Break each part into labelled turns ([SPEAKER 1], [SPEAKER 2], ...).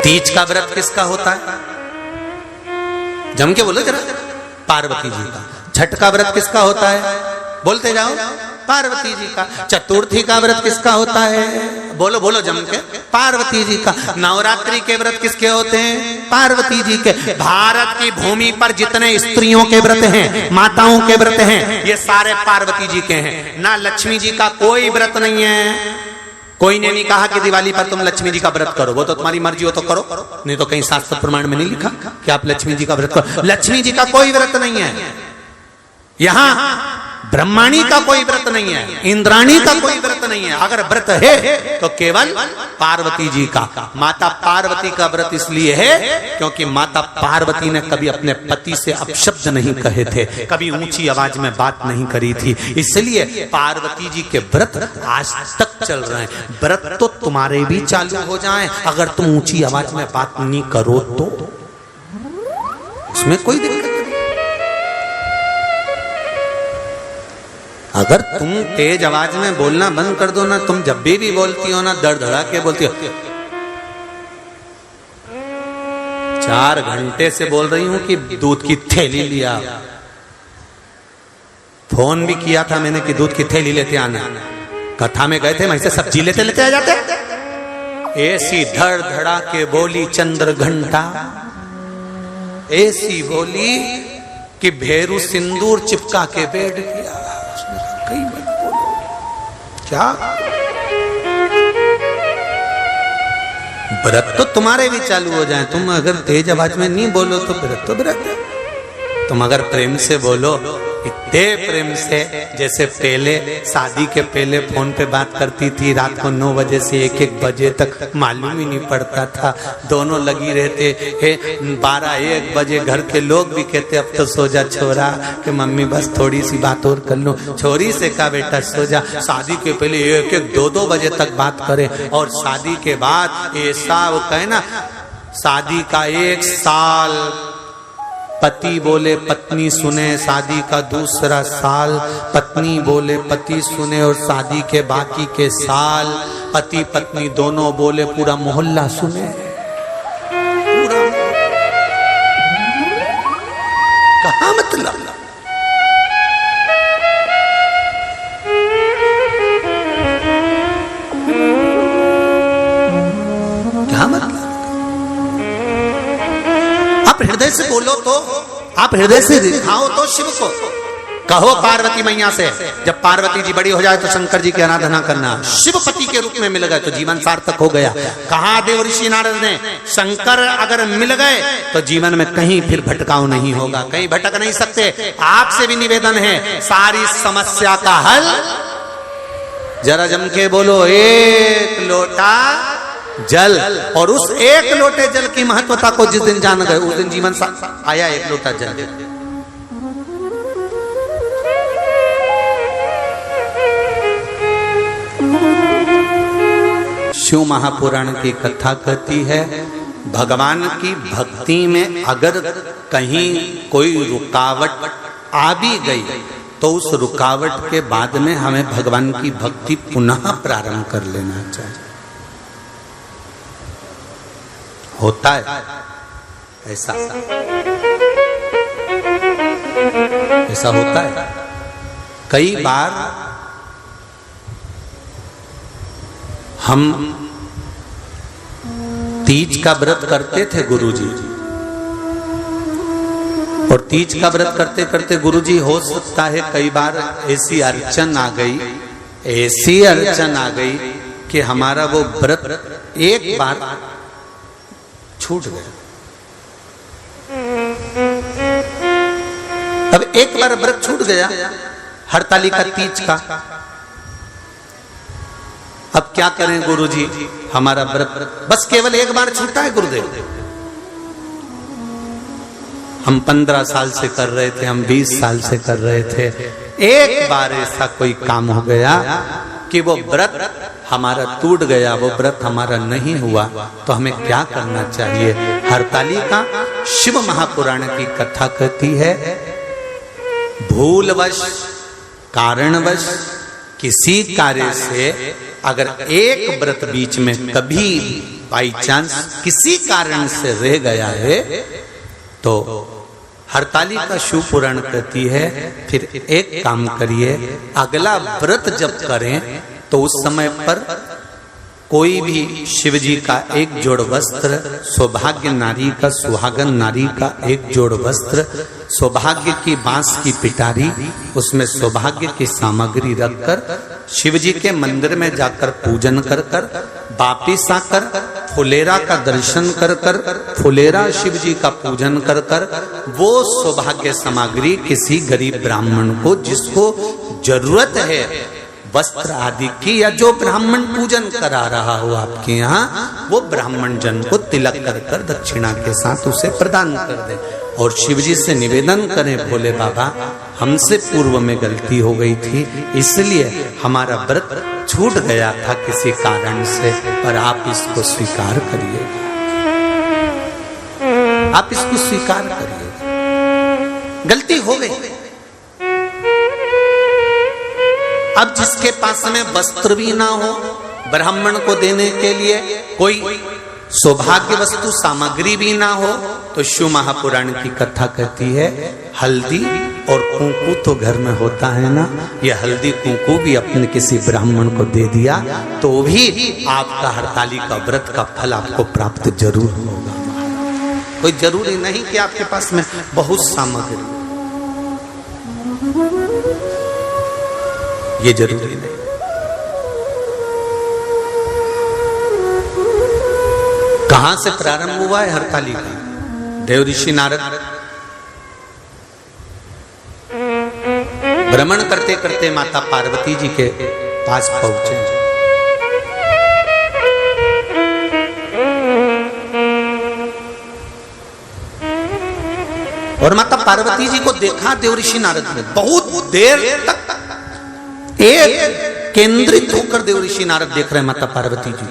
[SPEAKER 1] तीज का व्रत किसका होता है? जम के बोलो जरा। पार्वती जी का। छठ का व्रत किसका होता है? बोलते जाओ। पार्वती जी का। चतुर्थी का व्रत किसका होता है? बोलो बोलो जम के। पार्वती जी का। नवरात्रि के व्रत किसके होते हैं? पार्वती जी के। भारत की भूमि पर जितने स्त्रियों के व्रत हैं, माताओं के व्रत हैं, ये सारे पार्वती जी के हैं। ना लक्ष्मी जी का कोई व्रत नहीं है। कोई ने नहीं कहा कि दिवाली पर तुम लक्ष्मी जी का व्रत करो, वो तो तुम्हारी मर्जी हो तो करो, नहीं तो कहीं शास्त्र प्रमाण में नहीं लिखा कि आप लक्ष्मी जी का व्रत करो। लक्ष्मी जी का कोई व्रत नहीं है। यहां ब्रह्माणी का कोई व्रत नहीं है, इंद्राणी का कोई व्रत नहीं है। अगर व्रत है तो केवल पार्वती जी का। माता पार्वती का व्रत इसलिए है क्योंकि माता पार्वती ने कभी अपने पति से अपशब्द नहीं कहे थे, कभी ऊंची आवाज में बात नहीं करी थी, इसलिए पार्वती जी के व्रत आज तक चल रहे हैं। व्रत तो तुम्हारे भी चालू हो जाए अगर तुम ऊंची आवाज में बात नहीं करो तो, उसमें कोई दिक्कत नहीं। अगर तुम तेज आवाज में बोलना बंद कर दो ना, तुम जब भी बोलती हो ना धड़धड़ा के बोलती हो। 4 घंटे से बोल रही हूं कि दूध की थैली लिया। फोन भी किया था मैंने कि दूध की थैली लेते आना। कथा में गए थे, वहीं से सब्जी लेते लेते आ जाते। ऐसी धड़धड़ा के बोली चंद्र घंटा, ऐसी बोली कि भेरू सिंदूर चिपका के बैठ गया। कहीं मत बोलो। क्या व्रत तो तुम्हारे भी चालू हो जाए। तुम अगर तेज आवाज में नहीं बोलो तो व्रत तो व्रत है। तुम अगर प्रेम से बोलो, इतने प्रेम से, जैसे पहले शादी के पहले फोन पे बात करती थी रात को 9 बजे से 1-1 बजे तक, मालूम ही नहीं पड़ता था, दोनों लगी रहते। 12-1 बजे घर के लोग भी कहते अब तो सो जा छोरा, कि मम्मी बस थोड़ी सी बात और कर लो। छोरी से कहा बेटा सो जा। शादी के पहले 1-1, 2-2 बजे तक बात करे, और शादी के बाद ऐसा वो कहे ना, शादी का 1 साल पति बोले पत्नी सुने, शादी का दूसरा साल पत्नी बोले पति सुने, और शादी के बाकी के साल पति पत्नी दोनों बोले पूरा मोहल्ला सुने। पूरा कहाँ मतलब? क्या मतलब? आप हृदय से बोलो तो, आप हृदय से दिखाओ तो शिव को। कहो पार्वती मैया से, जब पार्वती जी बड़ी हो जाए तो शंकर जी की आराधना करना। शिव पति के रूप में मिल गए तो जीवन सार्थक हो गया। कहा देव ऋषि नारद ने, शंकर अगर मिल गए तो जीवन में कहीं फिर भटकाव नहीं होगा, कहीं भटक नहीं सकते। आपसे भी निवेदन है, सारी समस्या का हल जरा जम के बोलो, 1 लोटा जल। और उस 1 लोटे जल की महत्वता को जिस दिन जान गए उस दिन जीवन आया 1 लोटा जल। शिव महापुराण की कथा कहती है, भगवान की भक्ति में अगर कहीं कोई रुकावट आ भी गई तो उस रुकावट के बाद में हमें भगवान की भक्ति पुनः प्रारंभ कर लेना चाहिए। होता है ऐसा, ऐसा होता है। कई बार हम तीज का व्रत करते थे गुरुजी, और तीज का व्रत करते करते गुरुजी हो सकता है कई बार ऐसी अड़चन आ गई, ऐसी अड़चन आ गई कि हमारा वो व्रत एक बार छूट गया। अब एक बार व्रत छूट गया, हरतालिका तीज का, अब क्या करें गुरुजी, हमारा व्रत बस केवल एक बार छूटा है गुरुदेव। हम 15 साल से कर रहे थे, हम 20 साल से कर रहे थे, एक बार ऐसा कोई काम हो गया कि वो व्रत हमारा टूट गया, वो व्रत हमारा नहीं हुआ, तो हमें क्या करना चाहिए? हरतालिका शिव महापुराण की कथा कहती है, भूलवश कारणवश किसी कार्य से अगर एक व्रत बीच में कभी बाई चांस किसी कारण से रह गया है तो हरतालिका शिव पुराण कहती है फिर एक काम करिए, अगला व्रत जब करें तो उस समय पर कोई भी शिव जी का एक जोड़ वस्त्र, सौभाग्य नारी का, सुहागन नारी का एक जोड़ वस्त्र, सौभाग्य की बांस की पिटारी, उसमें सौभाग्य की सामग्री रखकर शिव जी के मंदिर में जाकर पूजन कर कर वापिस आकर फुलेरा का दर्शन कर कर, फुलेरा शिव जी का पूजन कर कर वो सौभाग्य सामग्री किसी गरीब ब्राह्मण को जिसको जरूरत है वस्त्र आदि की, या जो ब्राह्मण पूजन करा रहा हो आपके यहाँ, वो ब्राह्मण जन को तिलक कर कर दक्षिणा के साथ उसे प्रदान कर दे और शिव जी से निवेदन करें, भोले बाबा हमसे पूर्व में गलती हो गई थी, इसलिए हमारा व्रत छूट गया था किसी कारण से, पर आप इसको स्वीकार करिए, आप इसको स्वीकार करिए, गलती हो गई। अब जिसके पास में वस्त्र भी ना हो ब्राह्मण को देने के लिए, कोई सौभाग्य वस्तु सामग्री भी ना हो, तो शिव महापुराण की कथा कहती है हल्दी और कुंकू तो घर में होता है ना, ये हल्दी कुंकू भी अपने किसी ब्राह्मण को दे दिया तो भी आपका हरतालिका व्रत का फल आपको प्राप्त जरूर होगा। कोई जरूरी नहीं कि आपके पास में बहुत सामग्री, ये जरूरी नहीं। कहां से प्रारंभ हुआ है हरतालिका? देव ऋषि नारद भ्रमण करते करते माता पार्वती जी के पास पहुंचे। और माता पार्वती जी को देखा देव ऋषि नारद ने, बहुत देर तक एक केंद्रित होकर देव ऋषि नारद देख रहे माता पार्वती जी।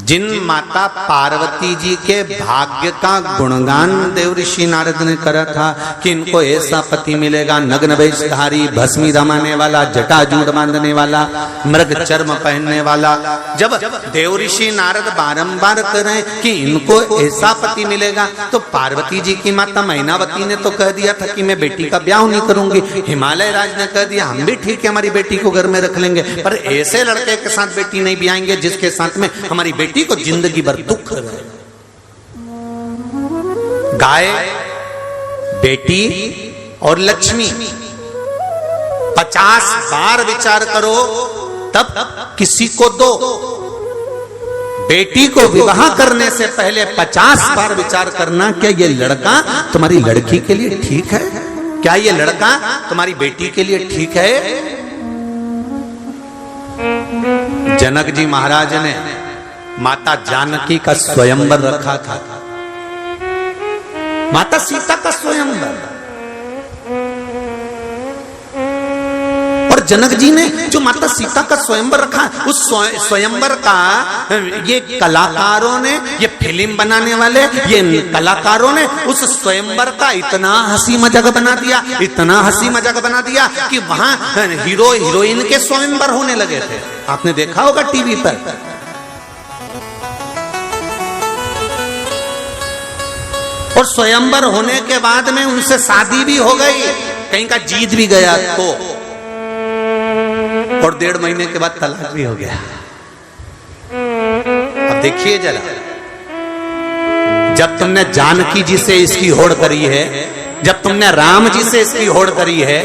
[SPEAKER 1] जिन माता पार्वती जी के भाग्य का गुणगान देव ऋषि नारद ने करा था कि इनको ऐसा पति मिलेगा, नग्न वेशधारी, भस्मी रमाने वाला, जटाजूट बांधने वाला, मृग चर्म पहनने वाला, जब देव ऋषि नारद बारंबार कर रहे कि इनको ऐसा पति मिलेगा, तो पार्वती जी की माता मैनावती ने तो कह दिया था कि मैं बेटी का ब्याह नहीं करूंगी। हिमालय राज ने कह दिया हम भी ठीक है, हमारी बेटी को घर में रख लेंगे, पर ऐसे लड़के के साथ बेटी नहीं ब्याहेंगे जिसके साथ में हमारी बेटी को जिंदगी भर दुख रहे। गाय, बेटी और लक्ष्मी 50 बार विचार करो तब किसी को दो। बेटी को विवाह करने से पहले 50 बार विचार करना, क्या ये लड़का तुम्हारी लड़की के लिए ठीक है? क्या ये लड़का तुम्हारी बेटी के लिए ठीक है? जनक जी महाराज ने माता जानकी का स्वयंवर रखा था, माता सीता का स्वयंवर, और जनक जी ने जो माता सीता का स्वयंवर रखा, उस स्वयंवर का ये कलाकारों ने, ये फिल्म बनाने वाले ये कलाकारों ने उस स्वयंवर का इतना हंसी मजाक बना दिया, इतना हंसी मजाक बना दिया कि वहां हीरो हीरोइन के स्वयंवर होने लगे थे। आपने देखा होगा टीवी पर। और स्वयंवर होने के बाद में उनसे शादी भी हो गई, कहीं का जीत भी गया तो, और 1.5 महीने के बाद तलाक भी हो गया। अब देखिए जरा, जब तुमने जानकी जी से इसकी होड़ करी है, जब तुमने राम जी से इसकी होड़ करी है,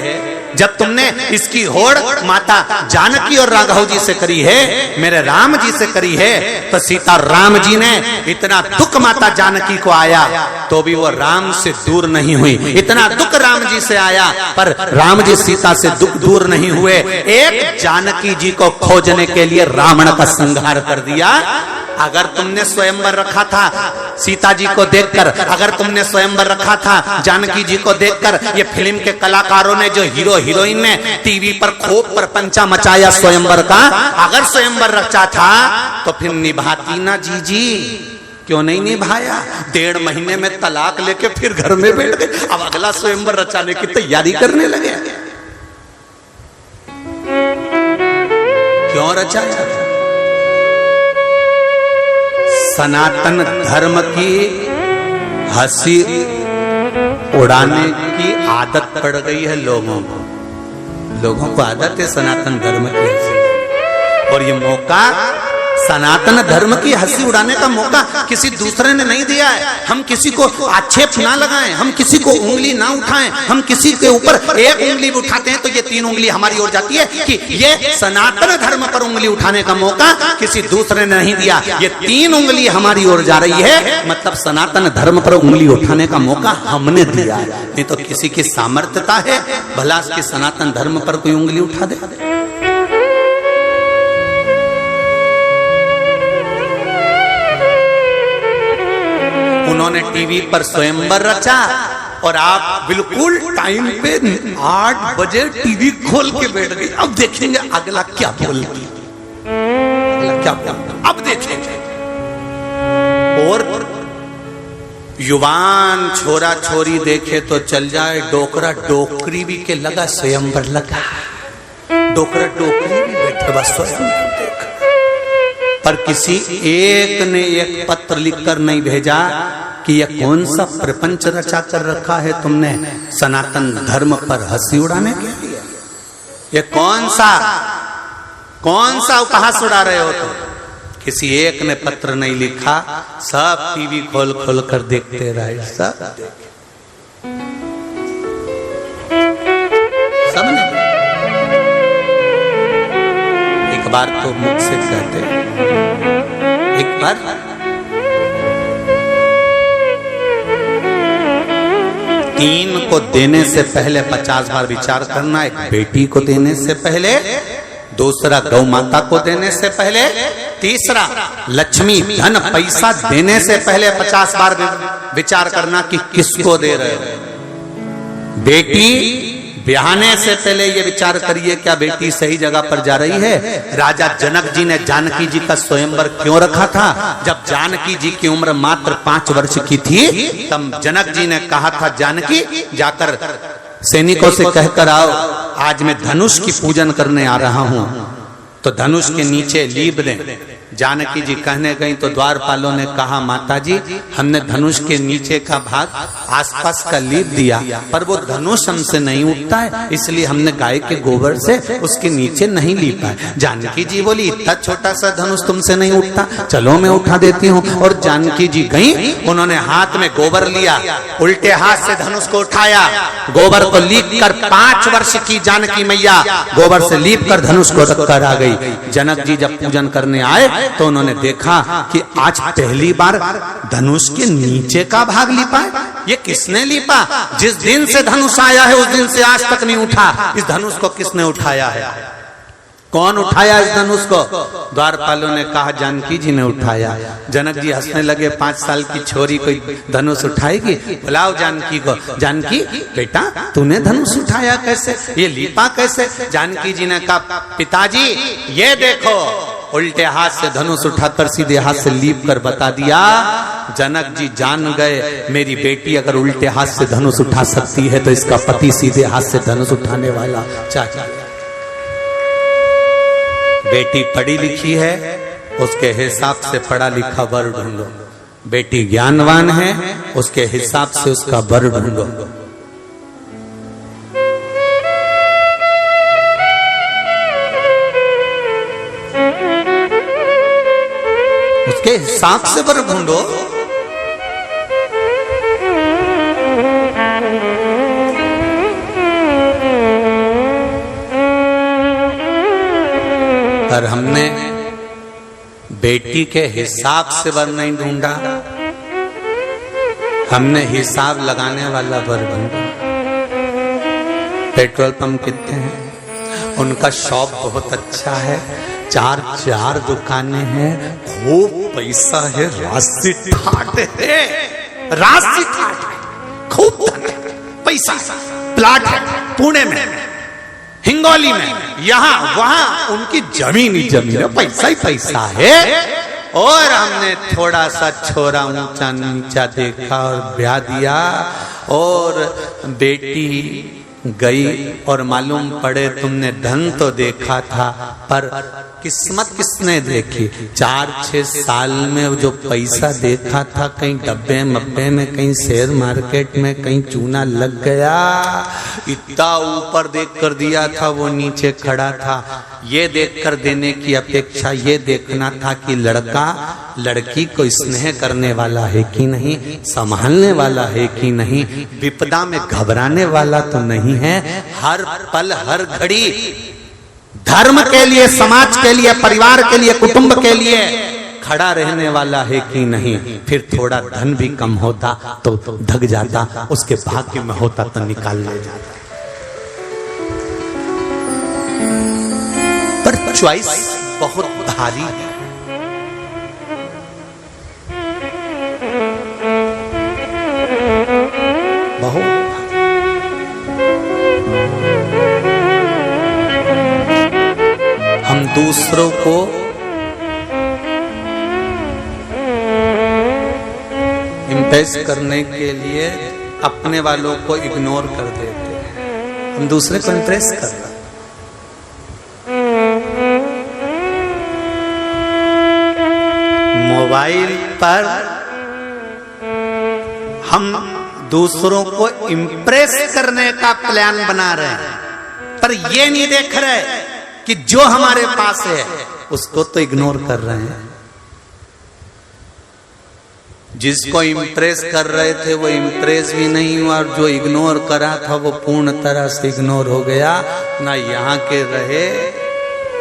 [SPEAKER 1] जब तुमने इसकी होड़ माता जानकी और राघव जी से करी है, मेरे राम जी से करी है, तो सीता राम जी ने इतना दुख माता जानकी को आया तो भी वो राम से दूर नहीं हुई। इतना दुख राम जी से आया पर राम जी सीता से दुख दूर नहीं हुए। एक जानकी जी को खोजने के लिए रावण का संहार कर दिया। अगर तुमने स्वयंवर रखा था सीता जी को देखकर, अगर तुमने स्वयंवर रखा था जानकी जी को देखकर, ये फिल्म के कलाकारों ने, जो हीरो हीरोइन ने टीवी पर खूब प्रपंचा मचाया स्वयंवर का, अगर स्वयंवर रचा था तो फिर निभाती ना जी, क्यों नहीं निभाया? 1.5 महीने में तलाक लेके फिर घर में बैठ गए, अब अगला स्वयंवर रचाने की तैयारी करने लगे। क्यों रचाया? सनातन धर्म की हंसी उड़ाने की आदत पड़ गई है लोगों को आदत है सनातन धर्म की हंसी। और ये मौका सनातन धर्म की हंसी उड़ाने का मौका किसी दूसरे ने नहीं दिया है। हम किसी को आक्षेप ना लगाएं, हम किसी को उंगली ना उठाएं। हम किसी के ऊपर एक उंगली भी उठाते हैं तो ये 3 उंगली हमारी ओर जाती है कि ये सनातन धर्म पर उंगली उठाने का मौका किसी दूसरे ने नहीं दिया। ये 3 उंगली हमारी ओर जा रही है, मतलब सनातन धर्म पर उंगली उठाने का मौका हमने दिया है। नहीं तो किसी की सामर्थ्यता है भला कि सनातन धर्म पर कोई उंगली उठा दे। उन्होंने टीवी पर स्वयंवर रचा और आप बिल्कुल टाइम पे 8 बजे टीवी खोल के बैठ गए। अब देखेंगे अगला क्या बोलती, अब देखेंगे। और युवान छोरा छोरी देखे तो चल जाए, डोकरा डोकरी भी के लगा स्वयंवर लगा, डोकरा डोकरी भी बैठे बस स्वयंवर देख। पर किसी एक ने एक पत्र लिखकर नहीं भेजा कि यह कौन सा प्रपंच रचा कर रखा है तुमने सनातन धर्म पर हंसी उड़ाने के लिए। ये कौन सा उपहास उड़ा रहे हो तुम। किसी एक ने पत्र नहीं लिखा, सब टीवी खोल खोल कर देखते रहे, सब ने एक बार तो मुझसे कहते, एक बार 3 को देने से पहले 50 बार विचार करना। एक बेटी को देने से पहले, दूसरा गौ माता को देने से पहले, तीसरा लक्ष्मी धन पैसा देने से पहले 50 बार विचार करना कि किसको दे रहे हो। बेटी ब्याहने से पहले ये विचार करिए क्या बेटी सही जगह पर जा रही है। राजा जनक जी ने जानकी जी का स्वयंवर क्यों रखा था। जब जानकी जी की उम्र मात्र 5 वर्ष की थी तब जनक जी ने कहा था, जानकी जाकर सैनिकों से कहकर आओ आज मैं धनुष की पूजन करने आ रहा हूं, तो धनुष के नीचे लीप दें। जानकी जी कहने गई तो द्वारपालों ने कहा, माता जी हमने धनुष के नीचे का भाग आसपास का लीप दिया, पर वो धनुष हमसे नहीं उठता है, इसलिए हमने गाय के गोबर से उसके नीचे नहीं लीपा है। जानकी जी बोली, इतना छोटा सा धनुष तुमसे नहीं उठता, चलो मैं उठा देती हूँ। और जानकी जी गई, उन्होंने हाथ में गोबर लिया, उल्टे हाथ से धनुष को उठाया, गोबर को लीप कर 5 वर्ष की जानकी मैया गोबर से लीप कर धनुष को रखकर आ गई। जनक जी जब पूजन करने आए तो उन्होंने देखा कि आज पहली बार धनुष के नीचे का भाग लीपा है। ये किसने लीपा? जिस दिन से धनुष आया है उस दिन से आज तक नहीं उठा। इस धनुष को किसने उठाया है? कौन उठाया इस धनुष को? द्वारपालों ने कहा जानकी जी ने उठाया। जनक जी हंसने लगे, 5 साल की छोरी कोई धनुष उठाएगी? बुलाओ जानकी को। जानकी बेटा तूने धनुष उठाया कैसे, ये लीपा कैसे? जानकी जी ने कहा, पिताजी ये देखो, उल्टे हाथ से धनुष उठाकर सीधे हाथ से लीप कर बता दिया। जनक जी जान गए मेरी बेटी अगर उल्टे हाथ से धनुष उठा सकती है तो इसका पति सीधे हाथ से धनुष उठाने वाला चाहिए। बेटी पढ़ी लिखी है, उसके हिसाब से पढ़ा लिखा वर ढूंढो। बेटी ज्ञानवान है, उसके हिसाब से उसका वर ढूंढो। उसके हिसाब से वर ढूंढो। पर हमने बेटी के हिसाब से वर नहीं ढूंढा, हमने हिसाब लगाने वाला वर ढूंढा। पेट्रोल पंप कितने हैं, उनका शॉप बहुत अच्छा है, 4 दुकानें हैं, खूब पैसा है, राशि ठाट है, राशि ठाट, खूब पैसा, प्लाट है पुणे में, हिंगोली में, यहाँ वहां उनकी जमीन ही जमीन है, पैसा ही पैसा है। और हमने थोड़ा सा छोरा ऊंचा नीचा देखा और ब्याह दिया। और बेटी गई और मालूम पड़े तुमने धन तो देखा था पर किस्मत किसने देखी। 4-6 साल में जो पैसा देखा था कहीं डब्बे मब्बे में, कहीं शेयर मार्केट में, कहीं चूना लग गया। इतना ऊपर देख कर दिया था वो नीचे खड़ा था। ये देखकर देने की अपेक्षा ये देखना था कि लड़का लड़की को स्नेह करने वाला है कि नहीं, संभालने वाला है कि नहीं, विपदा में घबराने वाला तो नहीं है, हर पल हर घड़ी धर्म के लिए, समाज के लिए, परिवार के लिए, कुटुंब के लिए खड़ा रहने वाला है कि नहीं। फिर थोड़ा धन भी कम होता तो ढक जाता, उसके भाग्य में होता तो निकाल ले जाता। पर चॉइस बहुत भारी है। बहुत हम दूसरों को इम्प्रेस करने के लिए अपने वालों को इग्नोर कर देते हैं। हम दूसरे को इम्प्रेस कर रहे हैं। मोबाइल पर हम दूसरों को इम्प्रेस करने का प्लान बना रहे हैं, पर ये नहीं देख रहे कि जो हमारे पास है उसको तो इग्नोर कर रहे हैं। जिसको इम्प्रेस कर रहे थे वो इम्प्रेस भी नहीं हुआ, और जो इग्नोर करा था वो पूर्ण तरह से इग्नोर हो गया। ना यहाँ के रहे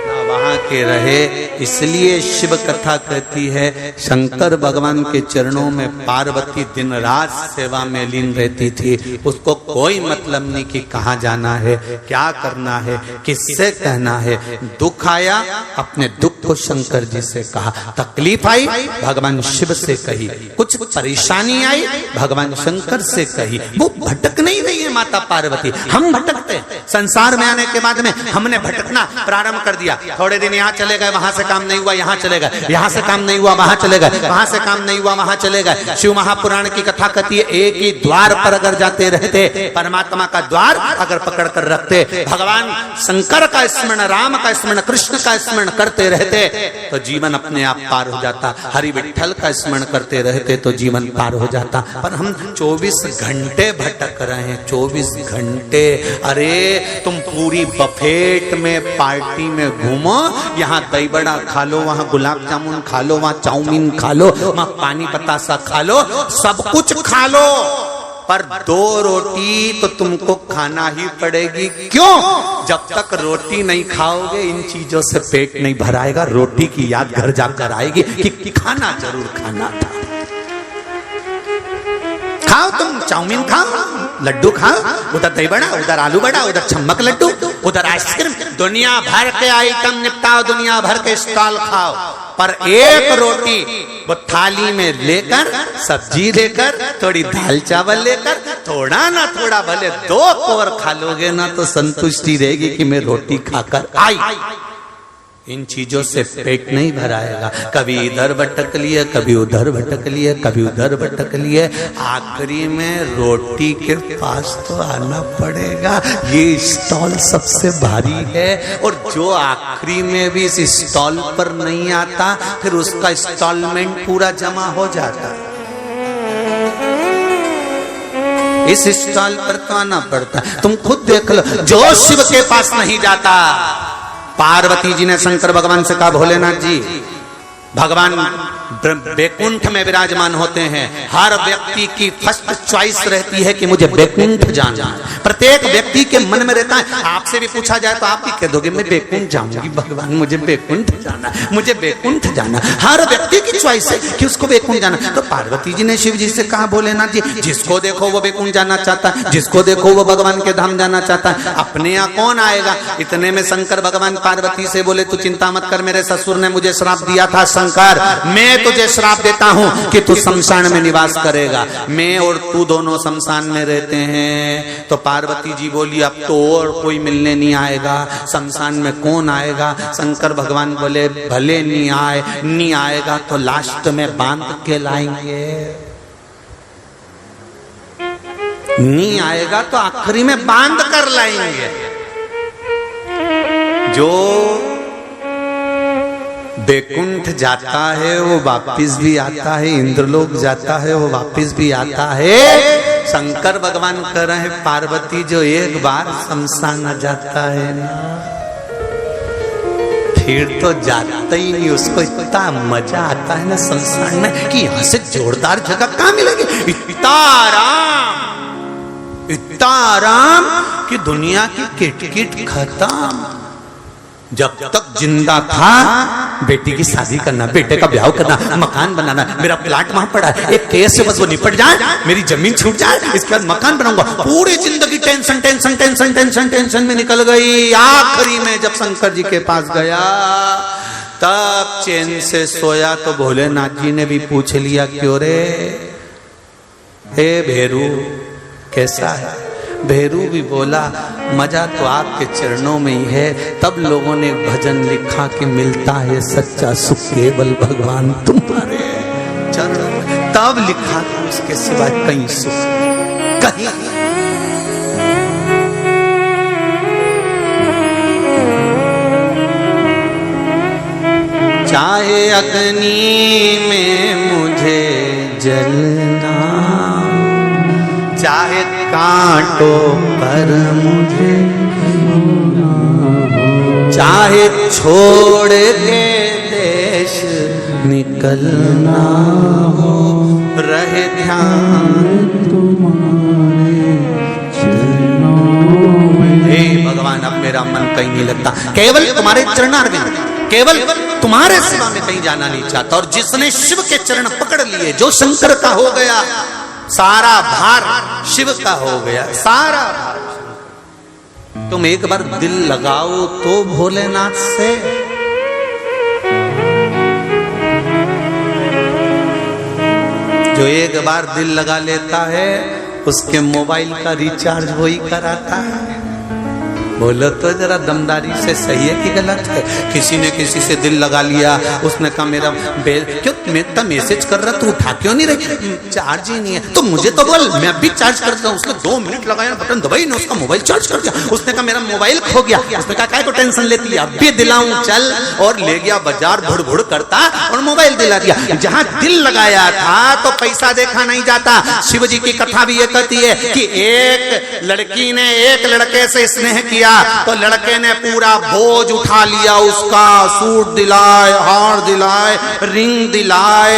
[SPEAKER 1] ना वहां के रहे। इसलिए शिव कथा कहती है शंकर भगवान के चरणों में पार्वती दिन रात सेवा में लीन रहती थी। उसको कोई मतलब नहीं कि कहाँ जाना है, क्या करना है, किससे कहना है। दुख आया अपने दुख को शंकर जी से कहा, तकलीफ आई भगवान शिव से कही, कुछ परेशानी आई भगवान शंकर से कही। वो भटक नहीं रही है माता पार्वती, हम भटकते। संसार में आने के बाद में हमने भटकना प्रारंभ कर दिया। थोड़े दिन यहाँ चले गए, वहां से काम नहीं हुआ, यहाँ चले गए, यहाँ से काम नहीं हुआ, वहां चले गए, वहां से काम नहीं हुआ, वहां चले गए। शिव महापुराण की कथा कहती है एक ही द्वार पर अगर जाते रहते, परमात्मा का द्वार अगर पकड़ कर रखते, भगवान शंकर का स्मरण, राम का स्मरण, कृष्ण का स्मरण करते रहते तो जीवन अपने आप पार हो जाता। हरि विठ्ठल का स्मरण करते रहते तो जीवन पार हो जाता। पर हम 24 घंटे भटक रहे हैं, 24 घंटे। अरे तुम पूरी बफेट में पार्टी में घूमो, यहाँ दही बड़ा खा लो, वहाँ गुलाब जामुन खा लो, वहाँ चाउमीन खा लो, वहाँ पानी पतासा खा लो, सब कुछ खा लो, पर 2 रोटी तो तुमको खाना ही पड़ेगी। क्यों? जब तक रोटी नहीं खाओगे इन चीजों से पेट नहीं भराएगा। रोटी की याद घर जाकर आएगी कि खाना जरूर खाना था। खाओ तुम, चाउमीन खाओ, लड्डू खाओ, उधर दही बड़ा, उधर आलू बड़ा, उधर छम्मक लड्डू, उधर आइसक्रीम, दुनिया भर के आइटम निपटाओ, दुनिया भर के स्टॉल खाओ, पर एक रोटी वो थाली में लेकर, सब्जी लेकर, थोड़ी दाल चावल लेकर, थोड़ा ना थोड़ा भले 2 कौर खा लोगे ना तो संतुष्टि रहेगी कि मैं रोटी खाकर आई। इन चीजों से पेट नहीं भराएगा। कभी इधर भटक लिए, कभी उधर भटक लिए, कभी उधर भटक लिए, आखिरी में रोटी के पास तो आना पड़ेगा। ये स्टॉल सबसे भारी है, और जो आखिरी में भी इस स्टॉल पर नहीं आता फिर उसका इंस्टॉलमेंट पूरा जमा हो जाता। इस स्टॉल पर तो आना पड़ता। तुम खुद देख लो, जो शिव के पास नहीं जाता। पार्वती जी ने शंकर भगवान से कहा, भोलेनाथ जी भगवान बैकुंठ में विराजमान होते हैं। हर व्यक्ति की फर्स्ट चॉइस रहती है कि मुझे बैकुंठ जाना। प्रत्येक व्यक्ति के मन में रहता है। आपसे भी पूछा जाए तो आप भी कह दोगे मैं बैकुंठ जाऊंगी, भगवान मुझे बैकुंठ जाना, मुझे बैकुंठ जाना। हर व्यक्ति की चॉइस है कि उसको बैकुंठ जाना। तो पार्वती जी ने शिव जी से कहा, भोलेनाथ जी जिसको देखो वो बैकुंठ जाना चाहता है, जिसको देखो वो भगवान के धाम जाना चाहता है, अपने यहाँ कौन आएगा। इतने में शंकर भगवान पार्वती से बोले, तू चिंता मत कर, मेरे ससुर ने मुझे श्राप दिया था। शंकर, मैं तुझे श्राप देता हूं कि तू शमशान में निवास करेगा। मैं और तू दोनों शमशान में रहते हैं। तो पार्वती जी बोली, अब तो और कोई मिलने नहीं आएगा, शमशान में कौन आएगा। शंकर भगवान बोले, भले नहीं आएगा तो लास्ट में बांध के लाएंगे। नहीं आएगा तो आखिरी में बांध कर लाएंगे। जो बैकुंठ जाता है वो वापिस भी आता है, इंद्रलोक जाता है वो वापिस भी आता है। शंकर भगवान कह रहे हैं पार्वती जो एक बार शमशान जाता है ना फिर तो जाता ही नहीं, उसको इतना मजा आता है ना शमशान में कि यहां से जोरदार जगह कहां मिलेगी। इतना आराम कि दुनिया की किटकिट खत्म। जब तक जिंदा था बेटी की शादी करना, बेटे का ब्याह करना, मकान बनाना, मेरा प्लाट वहां पड़ा है, एक केस से बस वो निपट जाए, मेरी जमीन छूट जाए, इसके बाद मकान बनाऊंगा। पूरी जिंदगी tension tension tension tension tension में निकल गई। आखिरी में जब शंकर जी के पास गया तब चैन से सोया तो भोलेनाथ जी ने भी पूछ लिया क्यों रे हे भेरू कैसा है। भेरू भी बोला मजा तो आपके चरणों में ही है। तब लोगों ने भजन लिखा कि मिलता है सच्चा सुख केवल भगवान तुम्हारे चरणों में। तब लिखा कि उसके सिवा कहीं सुख कहीं। चाहे अग्नि में मुझे जलना, चाहे कांटों पर मुझे चाहे छोड़ के देश निकलना हो, रहे ध्यान तुम्हारे चरणों में। हे भगवान अब मेरा मन कहीं नहीं लगता, केवल तुम्हारे चरणारविंद, केवल तुम्हारे सिवा में कहीं जाना नहीं चाहता। और जिसने शिव के चरण पकड़ लिए, जो शंकर का हो गया, सारा भार शिव का हो गया, सारा भार। तुम एक बार दिल लगाओ तो भोलेनाथ से। जो एक बार दिल लगा लेता है उसके मोबाइल का रिचार्ज वही कराता है। बोलो तो जरा दमदारी से सही है कि गलत है। किसी ने किसी से दिल लगा लिया, उसने कहा मेरा बेल क्यों मैं तो मैसेज कर रहा तू उठा क्यों नहीं रही, चार्ज ही नहीं है। तो मुझे तो बोल मैं अभी चार्ज कर देता हूँ। उसने 2 मिनट लगाया, बटन दबाई ना, उसका मोबाइल चार्ज कर दिया। उसने कहा मेरा मोबाइल खो गया। उसने कहा काय को टेंशन लेती है, अभी दिलाऊं चल। और ले गया बाजार भुड़ भुड़ करता और मोबाइल दिला दिया। जहां दिल लगाया था तो पैसा देखा नहीं जाता। शिव जी की कथा भी ये कहती है कि एक लड़की ने एक लड़के से स्नेह किया तो लड़के ने पूरा बोझ उठा लिया, उसका सूट दिलाए, हार दिलाए, रिंग दिलाए,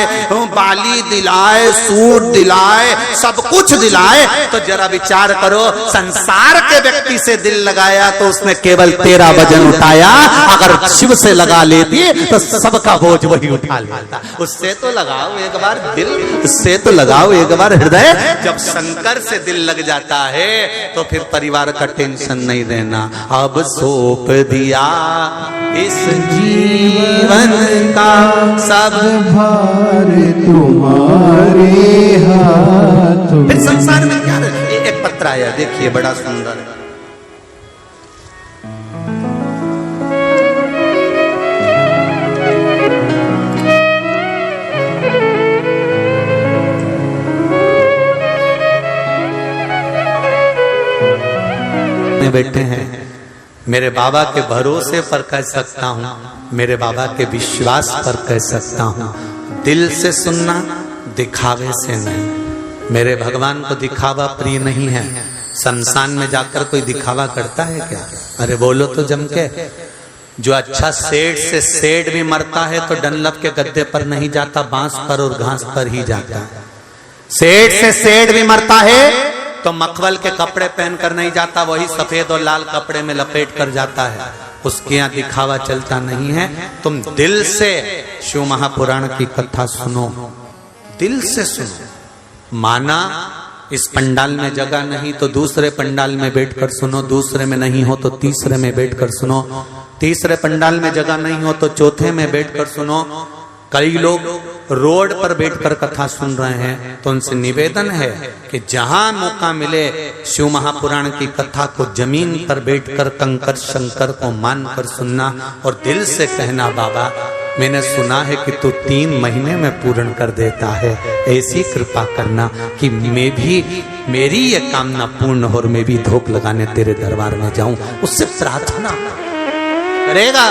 [SPEAKER 1] बाली दिलाए, सूट दिलाए, सब कुछ दिलाए। तो जरा विचार करो, संसार के व्यक्ति से दिल लगाया तो उसने केवल तेरा वजन उठाया। अगर शिव से लगा लेती तो सबका बोझ वही उठा लेता। उससे तो लगाओ एक बार दिल, उससे तो लगाओ एक बार हृदय। जब शंकर से दिल लग जाता है तो फिर परिवार का टेंशन नहीं देना। अब सौंप दिया इस जीवन का सब भार तुम्हारे हाथों। फिर संसार में क्या एक पत्र आया, देखिए बड़ा सुंदर है। बैठे हैं, मेरे बाबा के भरोसे पर कह सकता हूँ, मेरे बाबा के विश्वास पर कह सकता हूँ, दिल से सुनना, दिखावे से नहीं। मेरे भगवान को दिखावा प्रिय नहीं है। शमशान में जाकर कोई दिखावा करता है क्या? अरे बोलो तो जम के। जो अच्छा सेठ से सेठ भी मरता है तो डनलप के गद्दे पर नहीं जाता, बांस पर और घास पर ही जाता है। सेठ से सेठ भी मरता है तो मखमल के कपड़े पहनकर नहीं जाता, वही सफेद और लाल कपड़े में लपेट कर जाता है। उसके यहाँ दिखावा चलता नहीं है। तुम दिल से शिव महापुराण की कथा सुनो, दिल से सुनो। माना इस पंडाल में जगह नहीं तो दूसरे पंडाल में बैठकर सुनो, दूसरे में नहीं हो तो तीसरे में बैठकर सुनो, तीसरे पंडाल में जगह नहीं हो तो चौथे में बैठकर सुनो। कई लोग रोड पर बैठकर कथा सुन रहे हैं, तो उनसे निवेदन है कि जहां मौका मिले शिव महापुराण की कथा को जमीन पर बैठकर कंकर शंकर को मानकर सुनना और दिल से कहना बाबा मैंने सुना है कि तू 3 महीने में पूर्ण कर देता है, ऐसी कृपा करना कि मेरी ये कामना पूर्ण हो और मैं भी धूप लगाने तेरे दरबार में जाऊं। उससे प्रार्थना करेगा,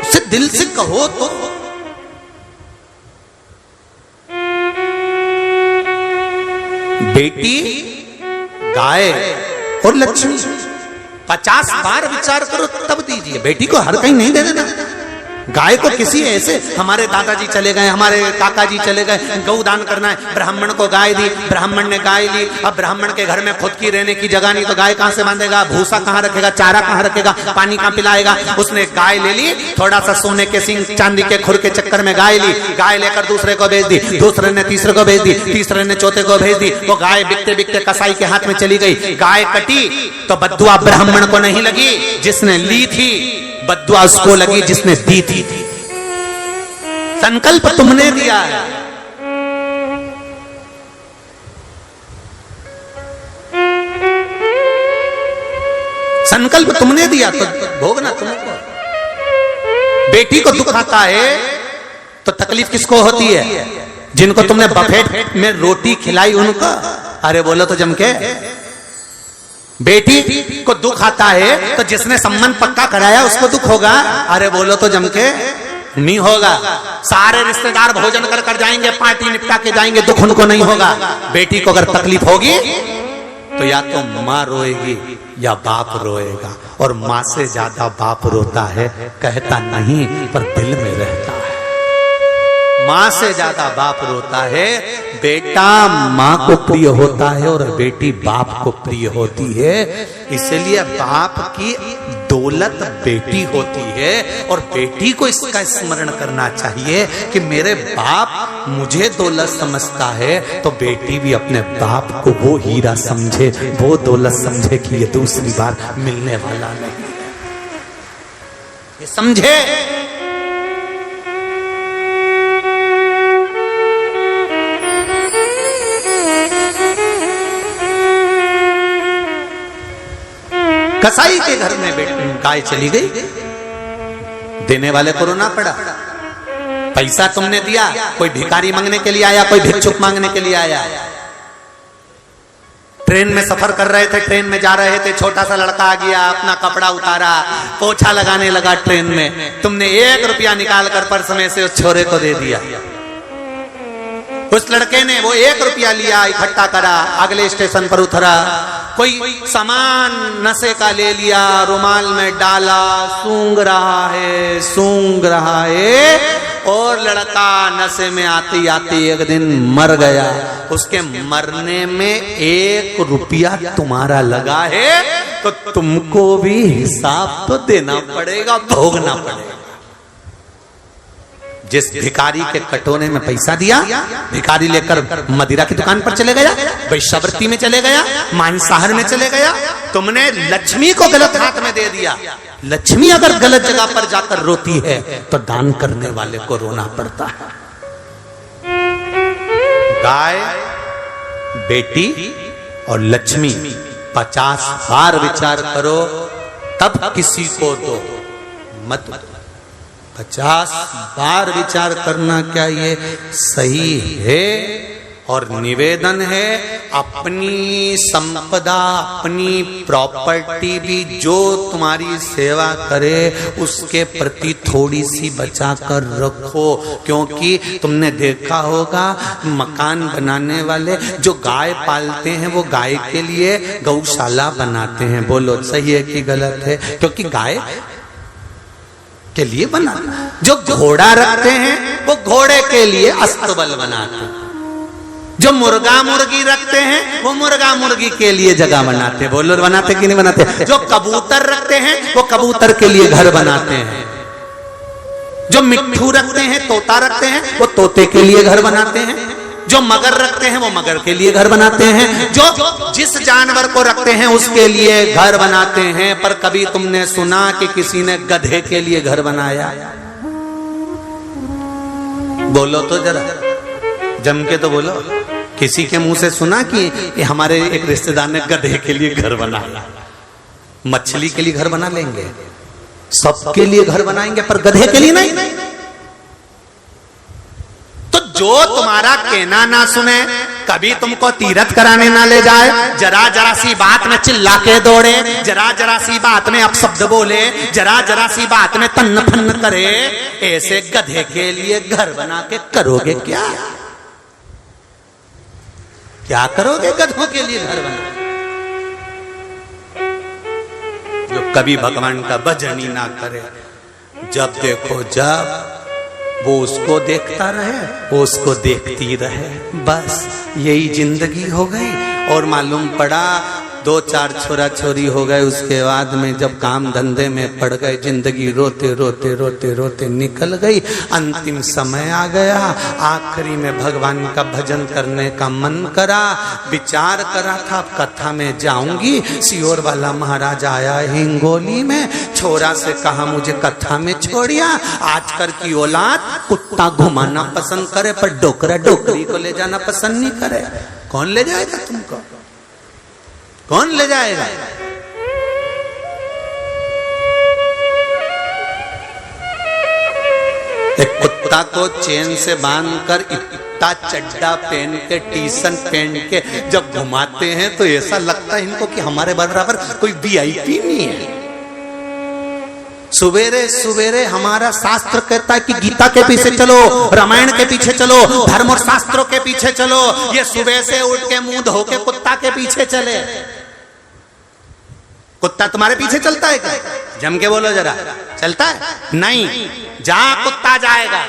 [SPEAKER 1] उससे दिल से कहो तो। बेटी, गाय और लक्ष्मी 50 बार विचार करो तब दीजिए। बेटी को हर कहीं नहीं दे देना। गाय को किसी ऐसे, हमारे दादाजी चले गए, हमारे काका जी चले गए, गौदान करना है, ब्राह्मण को गाय दी, ब्राह्मण ने गाय ली। अब ब्राह्मण के घर में खुद की रहने की जगह नहीं तो गाय कहां से बांधेगा, भूसा कहां रखेगा, चारा कहां रखेगा, पानी कहां पिलाएगा। उसने गाय ले ली, थोड़ा सा सोने के सिंह चांदी के खुर के चक्कर में गाय ली, गाय लेकर दूसरे को भेज दी, दूसरे ने तीसरे को भेज दी, तीसरे ने चौथे को भेज दी। वो गाय बिकते बिकते कसाई के हाथ में चली गई। गाय कटी तो बद्दुआ ब्राह्मण को नहीं लगी जिसने ली थी, बद्दुआ उसको लगी जिसने दी थी। संकल्प तुमने दिया है, संकल्प तुमने दिया तो भोगना तुमको। बेटी को दुख आता है तो तकलीफ किसको होती है? जिनको तुमने बफेट में रोटी खिलाई उनको। अरे बोलो तो जम के। बेटी को दुख आता है तो जिसने संबंध पक्का कराया उसको दुख होगा। अरे बोलो तो जम के नहीं होगा। सारे रिश्तेदार भोजन कर कर जाएंगे, पार्टी निपटा के जाएंगे, दुख उनको नहीं होगा। बेटी को अगर तकलीफ होगी तो या तो माँ रोएगी या बाप रोएगा, और माँ से ज्यादा बाप रोता है, कहता नहीं पर दिल में रहता है। माँ से ज्यादा बाप रोता है। बेटा माँ को प्रिय होता है और बेटी बाप को प्रिय होती है। इसलिए बाप की दौलत बेटी होती है और बेटी को इसका स्मरण करना चाहिए कि मेरे बाप मुझे दौलत समझता है तो बेटी भी अपने बाप को वो हीरा समझे, वो दौलत समझे कि ये दूसरी बार मिलने वाला नहीं है। ये समझे। कसाई के घर में गाय चली गई, देने वाले को रोना पड़ा। पैसा तुमने दिया, कोई भिखारी मांगने के लिए आया, कोई भिक्षुक मांगने के लिए आया। ट्रेन में सफर कर रहे थे, ट्रेन में जा रहे थे, छोटा सा लड़का आ गया, अपना कपड़ा उतारा, पोछा लगाने लगा ट्रेन में। तुमने 1 रुपया निकाल कर पर्स में से उस छोरे को दे दिया। उस लड़के ने वो 1 रुपया लिया, इकट्ठा करा, अगले स्टेशन पर उतरा, कोई सामान नशे का ले लिया, रुमाल में डाला, सूंघ रहा है और लड़का नशे में आते आते एक दिन मर गया। उसके मरने में 1 रुपया तुम्हारा लगा है तो तुमको भी हिसाब तो देना पड़ेगा, भोगना पड़ेगा। जिस भिखारी के कटोरे में पैसा दिया, भिखारी लेकर मदिरा की दुकान पर चले गया, वैश्यावृत्ति में चले गया, मांसाहार में चले गया। तुमने लक्ष्मी को गलत हाथ में दे दिया। लक्ष्मी अगर गलत जगह पर जाकर रोती है तो दान करने वाले को रोना पड़ता है। गाय, बेटी और लक्ष्मी 50 बार विचार करो तब किसी को दो, मत 50 बार विचार करना क्या ये सही है? और निवेदन है, अपनी संपदा, अपनी प्रॉपर्टी भी जो तुम्हारी सेवा करे उसके प्रति थोड़ी सी बचा कर रखो। क्योंकि तुमने देखा होगा मकान बनाने वाले जो गाय पालते हैं वो गाय के लिए गौशाला बनाते हैं। बोलो सही है कि गलत है? क्योंकि गाय के लिए बना। जो घोड़ा रखते हैं वो घोड़े के लिए अस्तबल बनाते हैं। जो मुर्गा मुर्गी रखते हैं वो मुर्गा मुर्गी के लिए जगह बनाते हैं। बोलो बनाते कि नहीं बनाते? जो कबूतर रखते हैं वो कबूतर के लिए घर बनाते हैं। जो मिट्ठू रखते हैं, तोता रखते हैं, वो तोते के लिए घर बनाते हैं। जो मगर रखते हैं वो मगर के लिए घर बनाते हैं। जो जिस जानवर को रखते हैं उसके लिए घर बनाते हैं। पर कभी तुमने सुना कि किसी ने गधे के लिए घर बनाया? बोलो तो जरा, जम के तो बोलो। किसी के मुंह से सुना कि हमारे एक रिश्तेदार ने गधे के लिए घर बनाया? मछली के लिए घर बना लेंगे, सबके लिए घर बनाएंगे, पर गधे के लिए नहीं। तो जो तुम्हारा कहना ना सुने, कभी तुमको तीरथ कराने ना ले जाए, जरा जरा सी बात में चिल्ला के दौड़े, जरा जरा सी बात में अपशब्द बोले, जरा जरा सी बात में तन्न फन्न करे, ऐसे गधे के लिए घर बना के करोगे क्या? क्या करोगे गधों के लिए घर बना? जो कभी भगवान का भजन ही ना करे, जब देखो जब वो उसको देखता रहे, वो उसको देखती रहे, बस यही जिंदगी हो गई। और मालूम पड़ा 2-4 छोरा छोरी हो गए, उसके बाद में जब काम धंधे में पड़ गए, जिंदगी रोते रोते रोते रोते निकल गई। अंतिम समय आ गया, आखिरी में भगवान का भजन करने का मन करा, विचार करा था कथा में जाऊंगी। सियोर वाला महाराज आया हिंगोली में, छोरा से कहा मुझे कथा में छोड़िया। आजकल की औलाद कुत्ता घुमाना पसंद करे, पर डोकरा डोकरी को ले जाना पसंद नहीं करे। कौन ले जाएगा तुमको? कौन ले जाएगा? एक कुत्ता को चेन से बांधकर इतना चड्डा पहन के, टी-शर्ट पहन के जब घुमाते हैं तो ऐसा लगता है इनको कि हमारे बराबर कोई वीआईपी नहीं है। सुबेरे सुबेरे हमारा शास्त्र कहता है कि गीता के पीछे चलो, रामायण के पीछे चलो, धर्म और शास्त्रों के पीछे चलो। ये सुबह से उठ के मुंह धो के कुत्ता के पीछे चले। कुत्ता तुम्हारे पीछे चलता है क्या? जम के बोलो जरा, चलता है? नहीं, जहां कुत्ता जाएगा।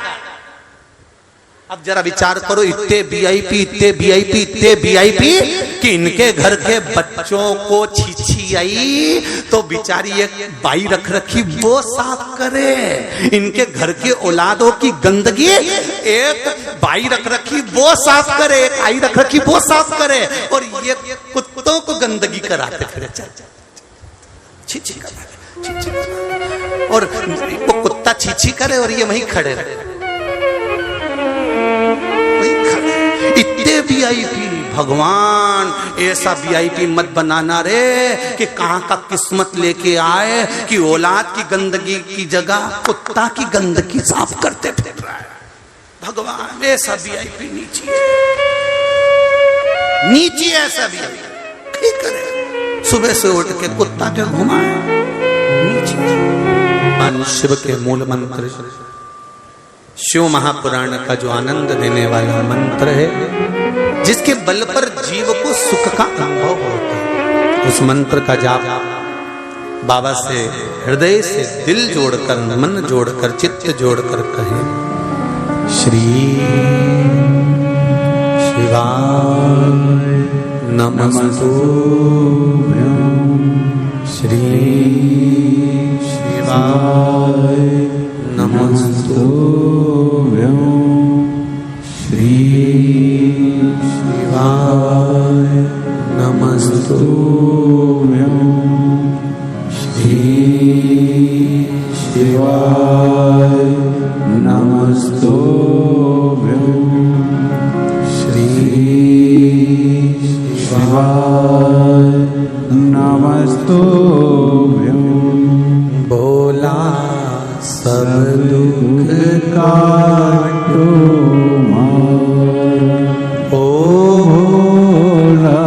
[SPEAKER 1] अब जरा विचार करो, इतने वीआईपी, इतने वीआईपी, इतने वीआईपी कि इनके घर के बच्चों को छीछी आई तो बेचारी एक बाई रख रखी वो साफ करे। इनके घर के औलादों की गंदगी एक बाई रख रखी वो साफ करे, एक आई रख रखी वो साफ करे, और ये कुत्तों को गंदगी कराते फिरे। छीछी करे, और वो कुत्ता छीछी करे और ये वहीं खड़े रहे। इतने वीआईपी, भगवान ऐसा वीआईपी मत बनाना रे कि कहां का किस्मत लेके आए कि औलाद की गंदगी की जगह कुत्ता की गंदगी साफ करते फिर रहा है। भगवान ऐसा वीआईपी नीचे नीचे ऐसा वीआईपी ठीक करे। सुबह से उठ के कुत्ता के घुमाए नीचे। शिव के मूल मंत्र, शिव महापुराण का जो आनंद देने वाला मंत्र है, जिसके बल पर जीव को सुख का अनुभव होता है, उस मंत्र का जाप बाबा से हृदय से दिल जोड़कर, मन जोड़कर, चित्त जोड़कर कहें, श्री शिवाय नमस्तुभ्यं, श्री शिवाय नमस्तुभ्यं, श्री शिवाय नमस्तुभ्यं, श्री शिवाय नमस्तुभ्यं, श्री शिवाय नमस्तुभ्यं। बोला सब दुख काटो ओ भोला,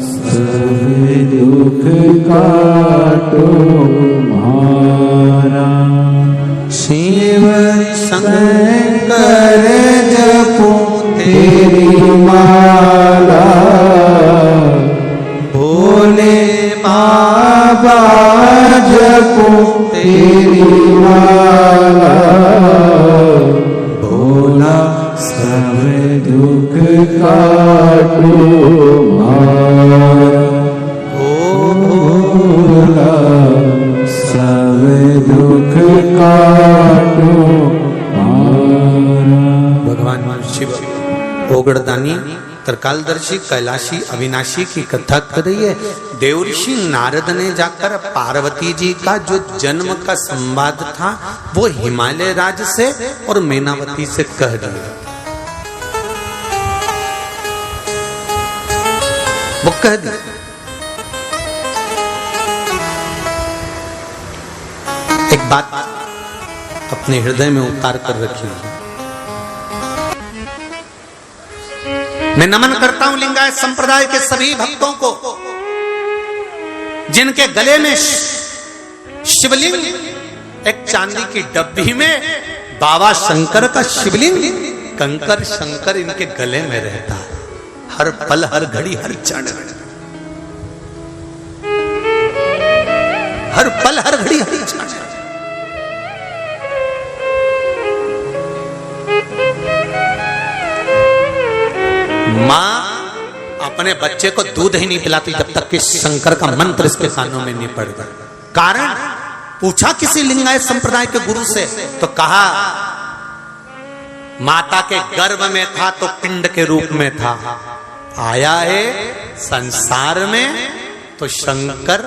[SPEAKER 1] सब दुख काटो मारा। शिव शंकर जपो तेरी माला, भोले बाबा जपो तेरी माला, भोला सब दुख काटो मारा, ओ भोला सब दुख काटो मारा। भगवान शिव ओगड़दानी, त्रिकालदर्शी, कैलाशी, अविनाशी की कथा कर रही है। देवऋषि नारद ने जाकर पार्वती जी का जो जन्म का संवाद था वो हिमालय राज से और मैनावती से कह दिया। वो कह दिया बात अपने हृदय में उतार कर रखी। मैं नमन करता हूं लिंगायत संप्रदाय के सभी भक्तों को, जिनके गले में शिवलिंग, एक चांदी की डब्बी में बाबा शंकर का शिवलिंग, कंकर शंकर इनके गले में रहता है, हर पल हर घड़ी हर क्षण, हर पल हर घड़ी हर क्षण। मां अपने बच्चे को दूध ही नहीं पिलाती जब तक कि शंकर का मंत्र इसके कानों में नहीं पड़ गया। कारण पूछा किसी लिंगायत संप्रदाय के गुरु से, तो कहा माता के गर्भ में था तो पिंड के रूप में था, आया है संसार में तो शंकर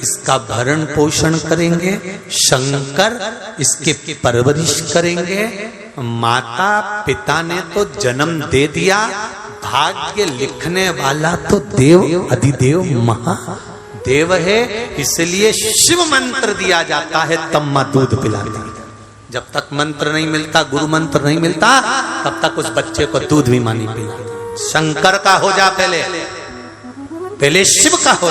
[SPEAKER 1] इसका भरण पोषण करेंगे, शंकर इसके परवरिश करेंगे। माता पिता ने तो जन्म दे दिया, भाग्य लिखने वाला तो देव अधिदेव महादेव है, इसलिए शिव मंत्र दिया जाता है, तब मां दूध पिलाती है। जब तक मंत्र नहीं मिलता, गुरु मंत्र नहीं मिलता, तब तक उस बच्चे को दूध भी मानी पी। शंकर का हो जा पहले शिव का हो।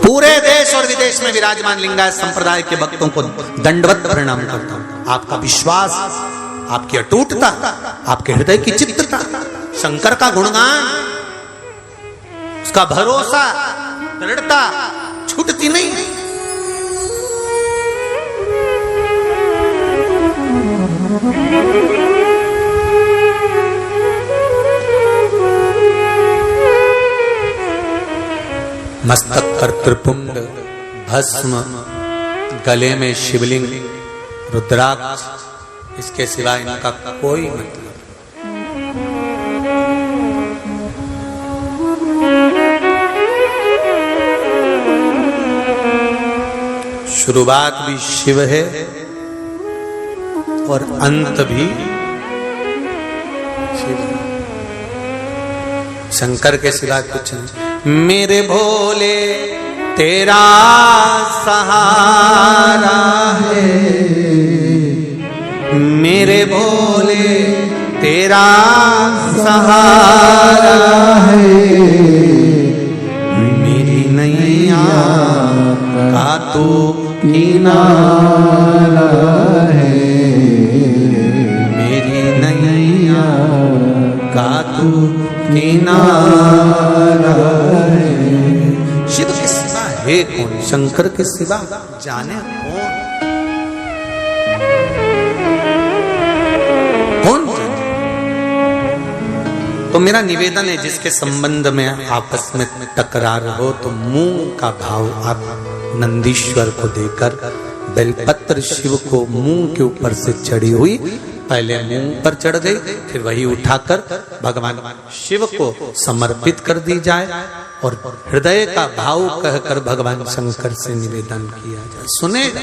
[SPEAKER 1] पूरे देश और विदेश में विराजमान लिंगायत संप्रदाय के भक्तों को दंडवत प्रणाम करता हूं। आपका विश्वास, आपकी अटूटता, आपके हृदय की चित्तता, शंकर का गुणगान, उसका भरोसा, दृढ़ता छूटती नहीं। मस्तक पर त्रिपुंड भस्म, गले में शिवलिंग, रुद्राक्ष, इसके सिवा इनका कोई मतलब। शुरुआत भी शिव है और अंत भी शिव है। शंकर के सिवा कुछ नहीं। मेरे भोले तेरा सहारा है, मेरे भोले तेरा सहारा है, मेरी नैया का तू किनारा है, मेरी नैया का तू किनारा है। शिव के सिवा है कौन? शंकर के सिवा जाने कौन जाने? तो मेरा निवेदन है, जिसके संबंध में आपस में टकरार हो तो मुंह का भाव आप नंदीश्वर को देकर, बेलपत्र शिव को मुंह के ऊपर से चढ़ी हुई, पहले मुंह पर चढ़ गई, फिर वही उठाकर भगवान शिव को समर्पित कर दी जाए और हृदय का भाव कहकर भगवान शंकर से निवेदन किया जाए। सुनेगा,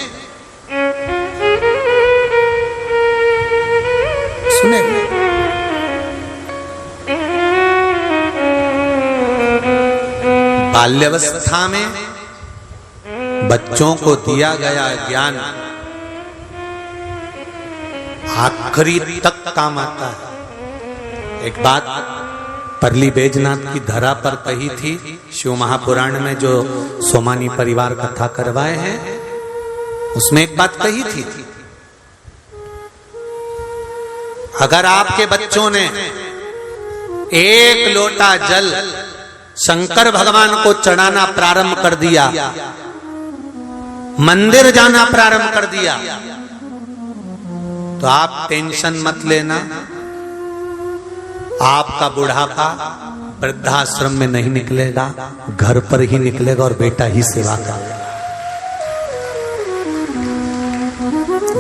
[SPEAKER 1] सुनेगा। बाल्यावस्था में बच्चों को दिया गया ज्ञान आखिरी तक काम आता है। एक बात परली बैजनाथ की धरा पर कही थी, शिव महापुराण में जो सोमानी परिवार कथा करवाए हैं, उसमें एक बात कही थी, अगर आपके बच्चों ने एक लोटा जल शंकर भगवान को चढ़ाना प्रारंभ कर दिया, मंदिर जाना प्रारंभ कर दिया, तो आप टेंशन मत लेना, आपका बुढ़ापा वृद्धाश्रम में नहीं निकलेगा, घर पर ही निकलेगा और बेटा ही सेवा करेगा।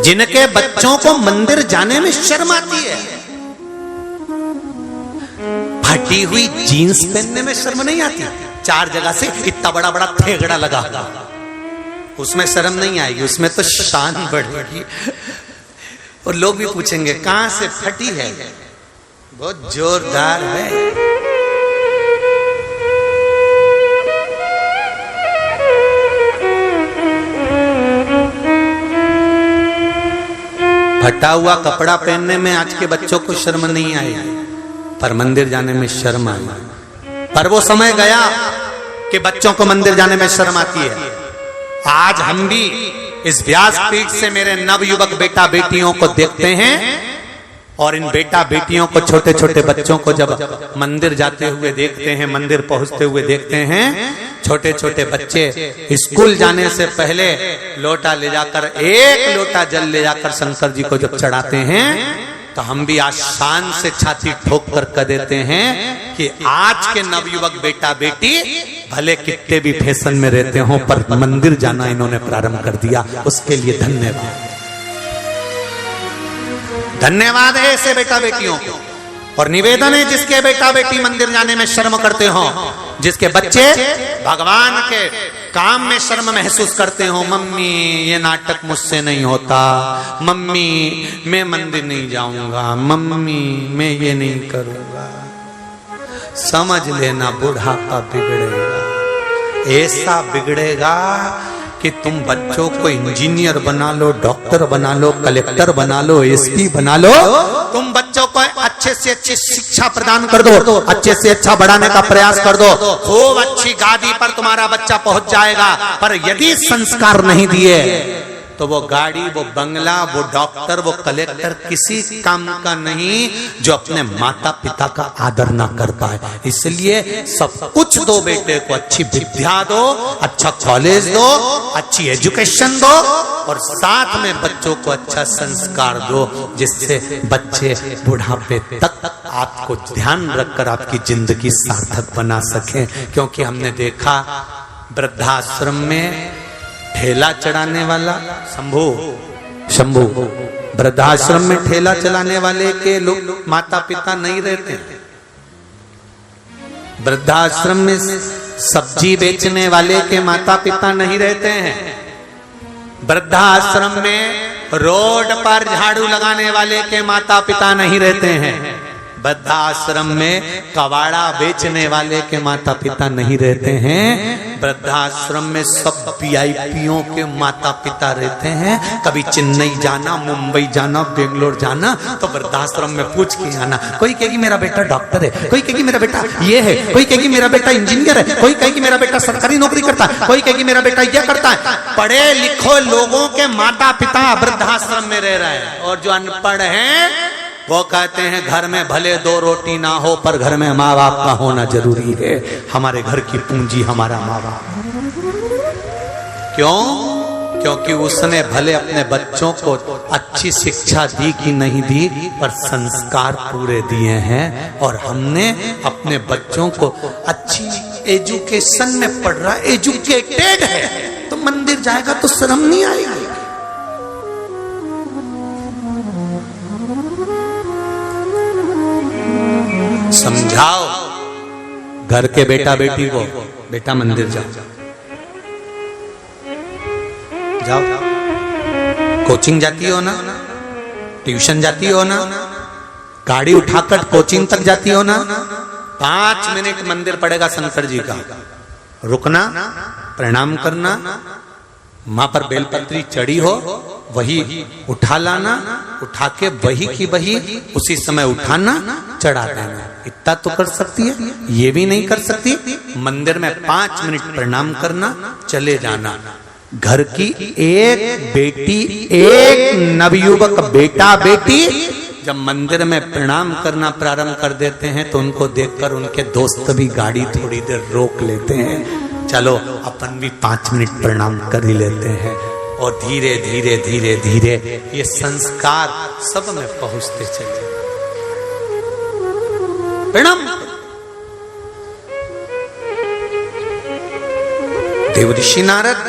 [SPEAKER 1] जिनके बच्चों को मंदिर जाने में शर्म आती है, फटी हुई जीन्स पहनने में शर्म नहीं आती, 4 जगह से इतना बड़ा बड़ा थेगड़ा लगा हुआ, उसमें शर्म नहीं आएगी, उसमें तो शान बढ़ेगी। और लोग भी पूछेंगे कहां से फटी है, बहुत जोरदार है। फटा हुआ कपड़ा पहनने में आज के बच्चों को शर्म नहीं आई, पर मंदिर जाने में शर्म आई। पर वो समय गया कि बच्चों को मंदिर जाने में शर्म आती है। आज हम भी इस व्यासपीठ से मेरे नवयुवक बेटा बेटियों को देखते हैं, और इन बेटा बेटियों को, छोटे छोटे बच्चों को जब मंदिर जाते हुए देखते हैं, मंदिर पहुंचते हुए देखते हैं, छोटे छोटे बच्चे स्कूल जाने से पहले लोटा ले जाकर, एक लोटा जल ले जाकर शंकर जी को जब चढ़ाते हैं, तो हम भी आज शान से छाती ठोक कर कह देते हैं कि आज के नवयुवक बेटा बेटी भले कितने भी फैशन में रहते हों, पर मंदिर जाना इन्होंने प्रारंभ कर दिया। उसके लिए धन्यवाद, धन्यवाद है ऐसे बेटा बेटियों को। और निवेदन है, जिसके बेटा बेटी मंदिर जाने में शर्म करते हो, जिसके बच्चे भगवान के काम में शर्म महसूस करते हो, मम्मी ये नाटक मुझसे नहीं होता, मम्मी मैं मंदिर नहीं जाऊंगा, मम्मी मैं ये नहीं करूंगा, समझ लेना बुढ़ापा बिगड़ेगा। ऐसा बिगड़ेगा कि तुम बच्चों को इंजीनियर बना लो, डॉक्टर बना लो, कलेक्टर बना लो, एसपी बना लो, तुम बच्चों को अच्छे से अच्छी शिक्षा प्रदान कर दो, अच्छे से अच्छा बढ़ाने का प्रयास कर दो, खूब अच्छी गादी पर तुम्हारा बच्चा पहुंच जाएगा। पर यदि संस्कार नहीं दिए तो वो गाड़ी, वो बंगला, वो डॉक्टर, वो कलेक्टर किसी काम का नहीं, जो अपने माता पिता का आदर ना कर पाए। इसलिए सब कुछ दो बेटे को, अच्छी विद्या दो, अच्छा कॉलेज दो, अच्छी एजुकेशन दो, और साथ में बच्चों को अच्छा संस्कार दो, जिससे बच्चे बुढ़ापे तक आपको ध्यान रखकर आपकी जिंदगी सार्थक बना सकें। क्योंकि हमने देखा वृद्धाश्रम में ठेला चढ़ाने वाला शंभू वृद्धाश्रम में ठेला चलाने वाले के लोग माता पिता नहीं रहते। वृद्धाश्रम में सब्जी बेचने वाले के माता पिता नहीं रहते हैं। वृद्धाश्रम में रोड पर झाड़ू लगाने वाले के माता पिता नहीं रहते हैं। वृद्धाश्रम में कबाड़ा बेचने वाले के माता पिता नहीं रहते हैं। वृद्धाश्रम में सब वीआईपीओं के माता पिता रहते हैं। कभी चेन्नई जाना, मुंबई जाना, बेंगलोर जाना, तो वृद्धाश्रम में पूछ के आना। कोई कहेगी मेरा बेटा डॉक्टर है, कोई कहेगी मेरा बेटा ये है, कोई कहेगी मेरा बेटा इंजीनियर है, कोई कहेगी मेरा बेटा सरकारी नौकरी करता है, कोई कहेगी मेरा बेटा ये करता है। पढ़े लिखो लोगों के माता पिता वृद्धाश्रम में रह रहे हैं, और जो अनपढ़ हैं वो कहते हैं घर में भले 2 रोटी ना हो, पर घर में माँ बाप का होना जरूरी है। हमारे घर की पूंजी हमारा माँ बाप। क्यों? क्योंकि उसने भले अपने बच्चों को अच्छी शिक्षा दी कि नहीं दी, पर संस्कार पूरे दिए हैं। और हमने अपने बच्चों को अच्छी एजुकेशन में पढ़ रहा, एजुकेटेड है, तो मंदिर जाएगा तो शर्म नहीं आएगी। समझाओ घर के बेटा बेटी को, बेटा मंदिर जाओ, जाओ। कोचिंग जाती हो ना, ट्यूशन जाती हो ना, गाड़ी उठाकर कोचिंग तक जाती हो ना, 5 मिनट मंदिर पड़ेगा शंकर जी का, रुकना, प्रणाम करना, मां पर बेलपत्री चढ़ी हो वही उठा लाना, उठा के वही की वही उसी समय उठाना, चढ़ा देना। इतना तो कर सकती है, ये भी नहीं कर सकती। मंदिर में 5 मिनट प्रणाम करना, चले जाना। घर की एक बेटी, एक नवयुवक बेटा बेटी जब मंदिर में प्रणाम करना प्रारंभ कर देते हैं, तो उनको देखकर उनके दोस्त भी गाड़ी थोड़ी देर रोक लेते हैं। चलो अपन भी 5 मिनट प्रणाम कर ही लेते हैं। और धीरे धीरे धीरे धीरे ये संस्कार सब में पहुंचते चले। प्रणाम। देवऋषि नारद,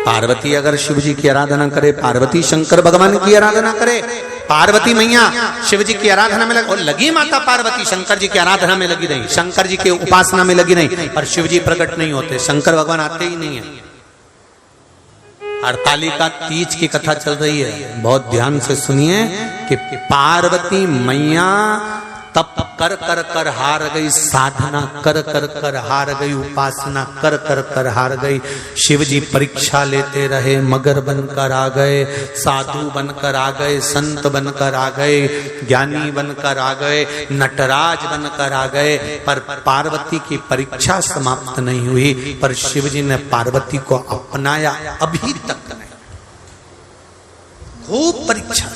[SPEAKER 1] पार्वती अगर शिव जी की आराधना करे, पार्वती शंकर भगवान की आराधना करे, पार्वती मैया शिव जी की आराधना में लगी, माता पार्वती शंकर जी की आराधना में लगी नहीं, शंकर जी की उपासना में लगी नहीं, और शिव जी प्रकट नहीं होते, शंकर भगवान आते ही नहीं है। हरतालिका तीज की कथा चल रही है, बहुत ध्यान से सुनिए कि पार्वती मैया तप कर कर कर हार गई, साधना कर कर कर हार गई, उपासना कर कर कर हार गई। शिव जी परीक्षा लेते रहे, मगर बनकर आ गए, साधु बनकर आ गए, संत बनकर आ गए, ज्ञानी बनकर आ गए, नटराज बनकर आ गए, पर पार्वती की परीक्षा समाप्त नहीं हुई। पर शिव जी ने पार्वती को अपनाया अभी तक नहीं। खूब परीक्षा,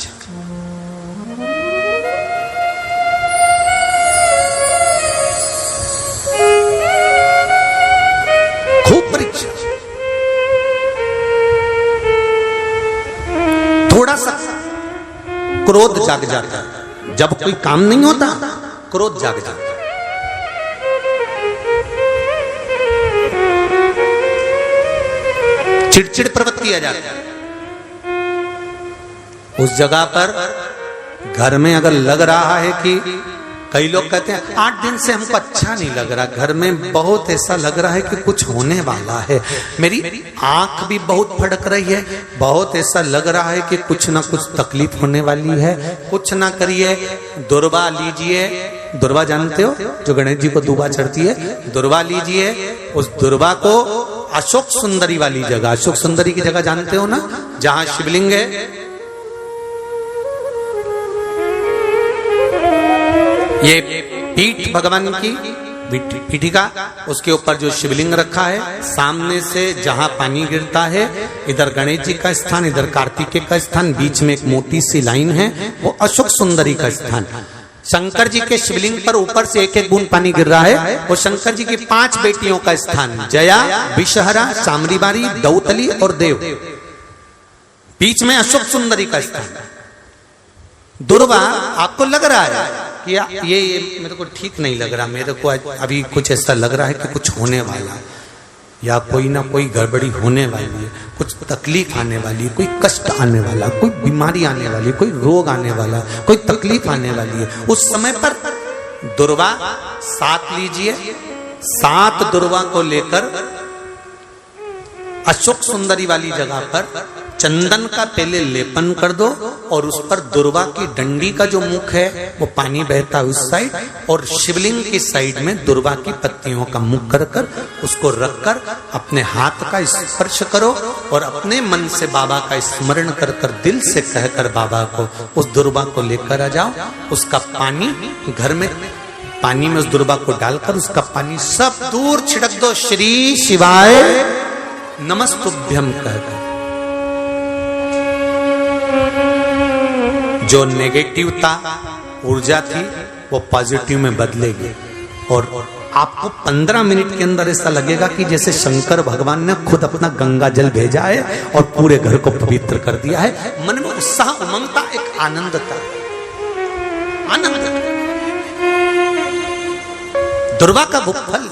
[SPEAKER 1] थोड़ा सा क्रोध जाग जाता है, जब कोई काम नहीं होता क्रोध जाग जाता है। चिड़चिड़ प्रवृत्ति आ जाती है। उस जगह पर घर में अगर लग रहा है कि कई लोग कहते हैं 8 दिन से हमको अच्छा नहीं लग रहा, घर में बहुत ऐसा लग रहा है कि कुछ होने वाला है, मेरी आंख भी बहुत फड़क रही है, बहुत ऐसा लग रहा है कि कुछ ना कुछ तकलीफ होने वाली है, कुछ ना करिए, दुर्वा लीजिए। दुर्वा जानते हो, जो गणेश जी को दुर्वा चढ़ती है, दुर्वा लीजिए। उस दुर्वा को अशोक सुंदरी वाली जगह, अशोक सुंदरी की जगह जानते हो ना, जहां शिवलिंग है, ये पीठ भगवान की पीठिका, उसके ऊपर जो शिवलिंग रखा है, सामने से जहां पानी गिरता है, इधर गणेश जी का स्थान, इधर कार्तिकेय का स्थान, बीच में एक मोटी सी लाइन है, वो अशोक सुंदरी का स्थान। शंकर जी के शिवलिंग पर ऊपर से एक एक बूंद पानी गिर रहा है, वो शंकर जी की 5 बेटियों का स्थान, जया, विषहरा, शामरीबारी, दौतली और देव। बीच में अशोक सुंदरी का स्थान। दुर्वा आपको लग रहा है कि ये मेरे को ठीक नहीं लग रहा, मेरे को अभी कुछ ऐसा लग रहा है कि कुछ होने वाला, या कोई ना कोई गड़बड़ी होने वाली है, कुछ तकलीफ आने वाली है, कोई कष्ट आने वाला, कोई बीमारी आने वाली, कोई रोग आने वाला, कोई तकलीफ आने वाली है। उस समय पर दुर्वा 7 लीजिए, 7 दुर्वा को लेकर अशोक सुंदरी वाली जगह पर चंदन का पहले लेपन कर दो, और उस पर दुर्वा की डंडी का जो मुख है वो पानी बहता है उस साइड, और शिवलिंग की साइड में दुर्वा की पत्तियों का मुख कर कर उसको रखकर अपने हाथ का स्पर्श करो, और अपने मन से बाबा का स्मरण कर कर, दिल से कहकर बाबा को उस दुर्वा को लेकर आ जाओ। उसका पानी घर में, पानी में उस दुर्वा को डालकर उसका पानी सब दूर छिड़क दो, श्री शिवाय नमस्तुभ्यम कहकर। जो नेगेटिवता ऊर्जा थी वो पॉजिटिव में बदलेगी, और आपको 15 मिनट के अंदर ऐसा लगेगा कि जैसे शंकर भगवान ने खुद अपना गंगा जल भेजा है और पूरे घर को पवित्र कर दिया है। मन में उत्साह, उमंगता, एक आनंदता, आनंद। दुर्वा का वो फल,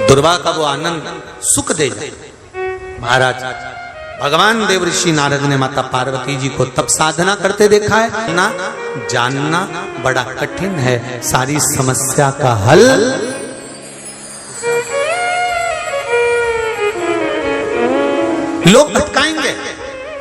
[SPEAKER 1] दुर्वा का वो आनंद, सुख दे जाए। महाराज भगवान देव ऋषि नारद ने माता पार्वती जी को तब साधना करते देखा है ना, जानना बड़ा कठिन है, सारी समस्या का हल लोग भटकाएंगे,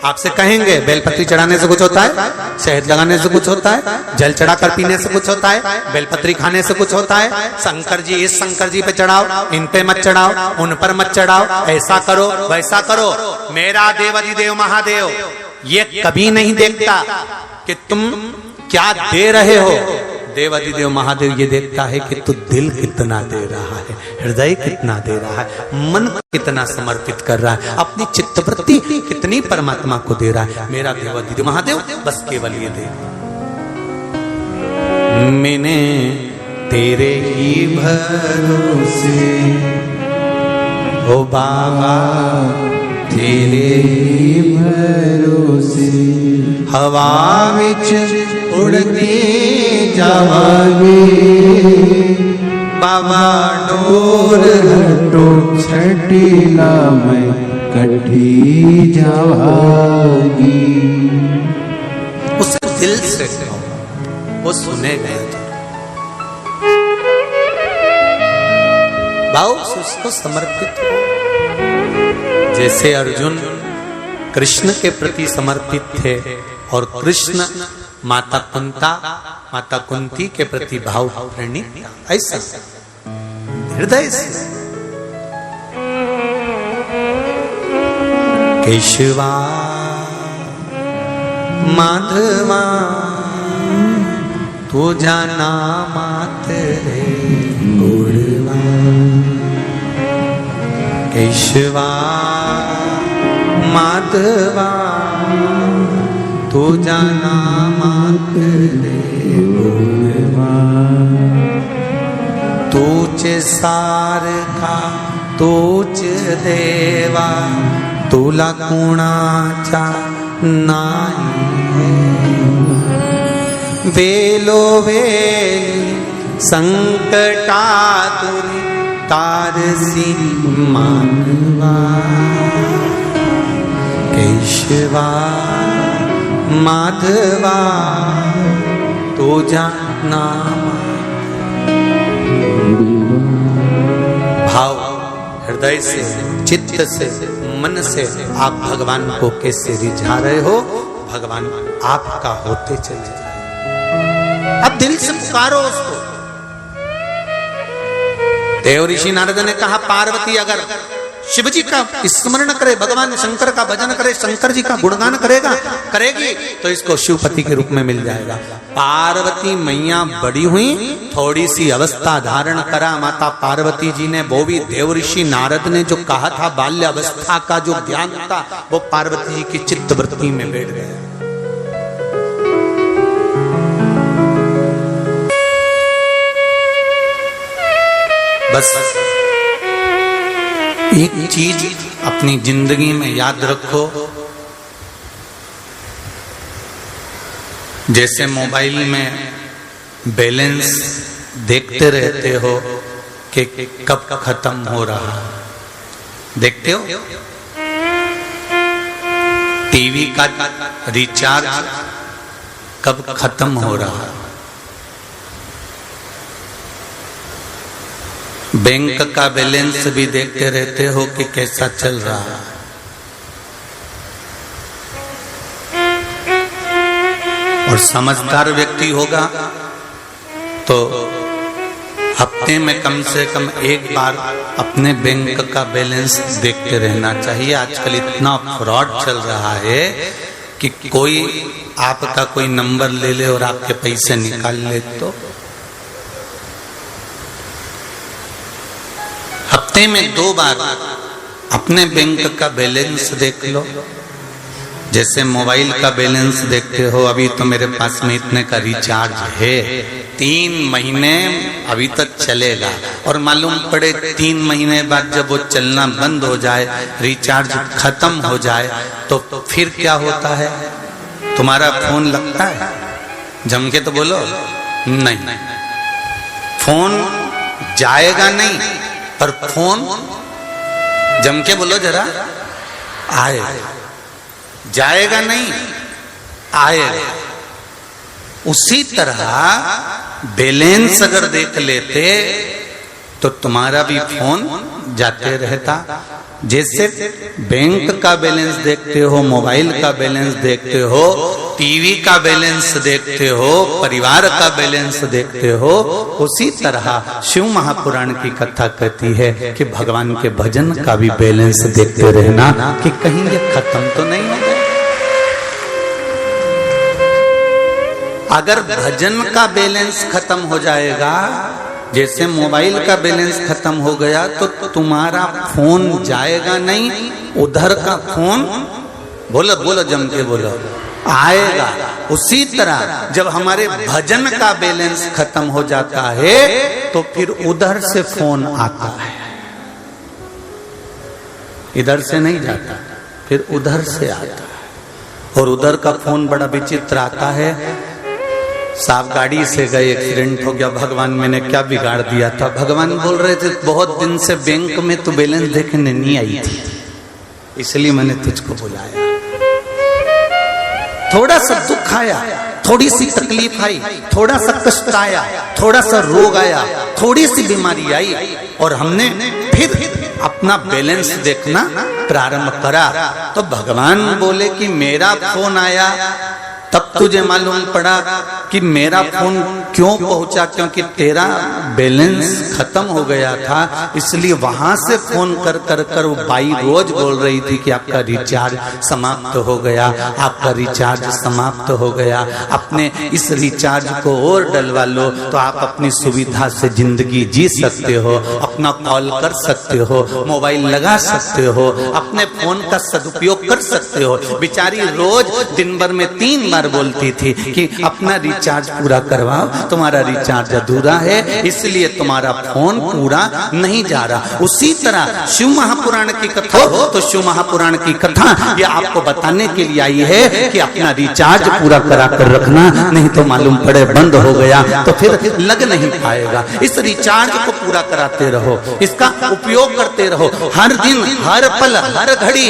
[SPEAKER 1] आपसे कहेंगे बेलपत्री चढ़ाने से कुछ होता है, शहद लगाने से कुछ होता है, जल चढ़ाकर पीने से कुछ होता है, बेलपत्री खाने से कुछ होता है, शंकर जी, इस शंकर जी पे चढ़ाओ, इन पे मत चढ़ाओ, उन पर मत चढ़ाओ, ऐसा करो वैसा करो। मेरा देवाधिदेव महादेव ये कभी नहीं देखता कि तुम क्या दे रहे हो। देवाधिदेव महादेव ये देखता है कि तू दिल कितना दे रहा है, हृदय कितना दे रहा है, मन कितना समर्पित कर रहा है, अपनी चित्तवृत्ति कितनी परमात्मा को दे रहा है। मेरा देवाधिदेव महादेव बस केवल ये दे, मैंने तेरे ही भरोसे ओ बाबा, तेरे ही भरोसे हवा विच उड़ते जावांगे, बाबा डोर हटो छटीला मैं कठी जावांगी। उसे दिल से कहो, वो सुनेगा। भाव उसको समर्पित हो, जैसे अर्जुन कृष्ण के प्रति समर्पित थे और कृष्ण माता कुंती के प्रति भाव प्रणीत, ऐसा हृदय से। केशवा माधवा तुझा नामात रे गोडवा, केशवा माधवा तुझा नामात रे गोडवा, तूच सारखा तूच देवा, तुला कुणाचा नाही, वेलो वेली संकटातुरी तारसी मानवा, केशवा माधवा तुझा नाम। भाव हृदय से, चित्त से, मन से आप भगवान को कैसे रिझा रहे हो, भगवान आपका होते चले जाए। अब दिल से पुकारो उसको। देव ऋषि नारद ने कहा पार्वती अगर शिव जी का स्मरण करे, भगवान शंकर का भजन करे, शंकर जी का गुणगान करेगी तो इसको शिवपति के रूप में मिल जाएगा। पार्वती मैया बड़ी हुई, थोड़ी सी अवस्था धारण करा माता पार्वती जी ने, वो भी देव ऋषि नारद ने जो कहा था बाल्य अवस्था का जो ज्ञान था वो पार्वती जी की चित्त वृत्ति में बैठ गया। बस एक चीज अपनी जिंदगी में याद रखो, जैसे मोबाइल में बैलेंस देखते रहते हो कि कब खत्म हो रहा, देखते हो टीवी का रिचार्ज कब खत्म हो रहा, बैंक का बैलेंस भी देखते रहते हो कि कैसा चल रहा है। और समझदार व्यक्ति होगा तो हफ्ते में कम से कम एक बार अपने बैंक का बैलेंस देखते रहना चाहिए। आजकल इतना फ्रॉड चल रहा है कि कोई आपका कोई नंबर ले ले और आपके पैसे निकाल ले, तो हफ्ते में 2 बार अपने बैंक का बैलेंस देख लो। जैसे मोबाइल का बैलेंस देखते हो, अभी तो मेरे पास में इतने का रिचार्ज है, 3 महीने अभी तक चलेगा, और मालूम पड़े 3 महीने बाद जब वो चलना बंद हो जाए, रिचार्ज खत्म हो जाए, तो फिर क्या होता है? तुम्हारा फोन लगता है? जम के तो बोलो नहीं, फोन जाएगा नहीं, पर फोन जम के बोलो जरा, आएगा। जाएगा नहीं, आएगा। उसी तरह बैलेंस अगर देख लेते तो तुम्हारा भी फोन जाते रहता। जैसे बैंक का बैलेंस देखते हो, मोबाइल का बैलेंस देखते हो, टीवी का बैलेंस देखते हो, परिवार का बैलेंस देखते हो, उसी तरह शिव महापुराण की कथा कहती है कि भगवान के भजन का भी बैलेंस देखते रहना कि कहीं ये खत्म तो नहीं हो जाए। अगर भजन का बैलेंस खत्म हो जाएगा, जैसे मोबाइल का बैलेंस खत्म हो गया, तो तुम्हारा फोन जाएगा नहीं, उधर का फोन बोलो बोलो जम के बोलो आएगा। उसी तरह जब हमारे भजन का बैलेंस खत्म हो जाता है तो फिर उधर से फोन आता है, इधर से नहीं जाता, फिर उधर से आता है। और उधर का फोन बड़ा विचित्र आता है, साहब गाड़ी से गए, एक्सीडेंट हो गया, भगवान मैंने क्या बिगाड़ दिया था। भगवान बोल रहे थे बहुत दिन से बैंक में तो बैलेंस देखने नहीं आई थी, इसलिए मैंने तुझको बुलाया। थोड़ा सा दुख आया, थोड़ी सी तकलीफ आई, थोड़ा सा कष्ट आया, थोड़ा सा रोग आया, थोड़ी सी बीमारी आई, और हमने फिर अपना बैलेंस देखना प्रारंभ करा तो भगवान बोले कि मेरा फोन आया, तब तुझे मालूम पड़ा कि मेरा फोन क्यों पहुंचा, क्योंकि तेरा बैलेंस खत्म हो गया था, इसलिए वहां से फोन कर कर कर वो बाई रोज बोल रही थी कि आपका रिचार्ज समाप्त हो गया, आपका रिचार्ज समाप्त हो गया, अपने इस रिचार्ज को और डलवा लो तो आप अपनी सुविधा से जिंदगी जी सकते हो, अपना कॉल कर सकते हो, मोबाइल लगा सकते हो, अपने फोन का सदुपयोग कर सकते हो। बेचारी रोज दिन भर में 3 बार बोलती थी कि अपना रिचार्ज पूरा करवाओ, तुम्हारा रिचार्ज अधूरा है, इसलिए तुम्हारा फोन पूरा नहीं जा रहा। उसी तरह शिव महापुराण की कथा हो तो शिव महापुराण की कथा ये आपको बताने के लिए आई है कि अपना रिचार्ज पूरा करा कर रखना, नहीं तो मालूम पड़े बंद हो गया तो फिर लग नहीं पाएगा। इस रिचार्ज को पूरा कराते रहो, इसका उपयोग करते रहो, हर दिन हर पल हर घड़ी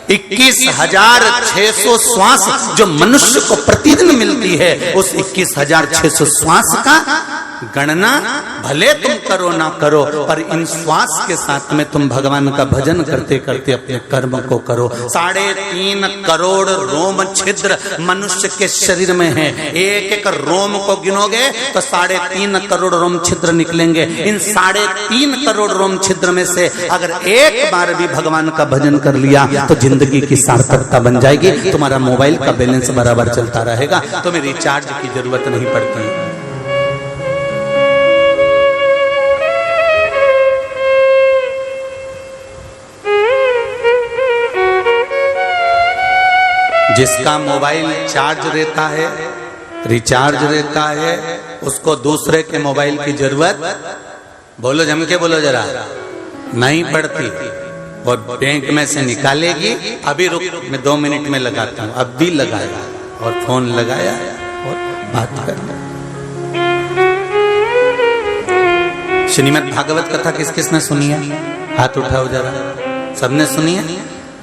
[SPEAKER 1] 21,600 श्वास जो मनुष्य को प्रतिदिन मिलती है, उस 21,600 श्वास का गणना भले तुम करो ना करो, पर इन श्वास के साथ में तुम भगवान का भजन करते करते अपने कर्म को करो। 3.5 करोड़ रोम छिद्र मनुष्य के शरीर में है, एक एक रोम को गिनोगे तो 3.5 करोड़ रोम छिद्र निकलेंगे। इन 3.5 करोड़ रोम छिद्र में से अगर एक बार भी भगवान का भजन कर लिया तो जिंदगी की सार्थकता बन जाएगी, तुम्हारा मोबाइल का बैलेंस बराबर चलता रहेगा, तुम्हें रिचार्ज की जरूरत नहीं पड़ती। जिसका मोबाइल चार्ज रहता है, रिचार्ज रहता है, उसको दूसरे के मोबाइल की जरूरत, बोलो जम के बोलो जरा, नहीं पड़ती। और बैंक में से निकालेगी, अभी रुक मैं 2 मिनट में लगाता हूँ, अब भी लगाया और फोन लगाया और बात कर। श्रीमद् भागवत कथा किस किसने सुनी है? हाथ उठाओ जरा, सबने सुनी है?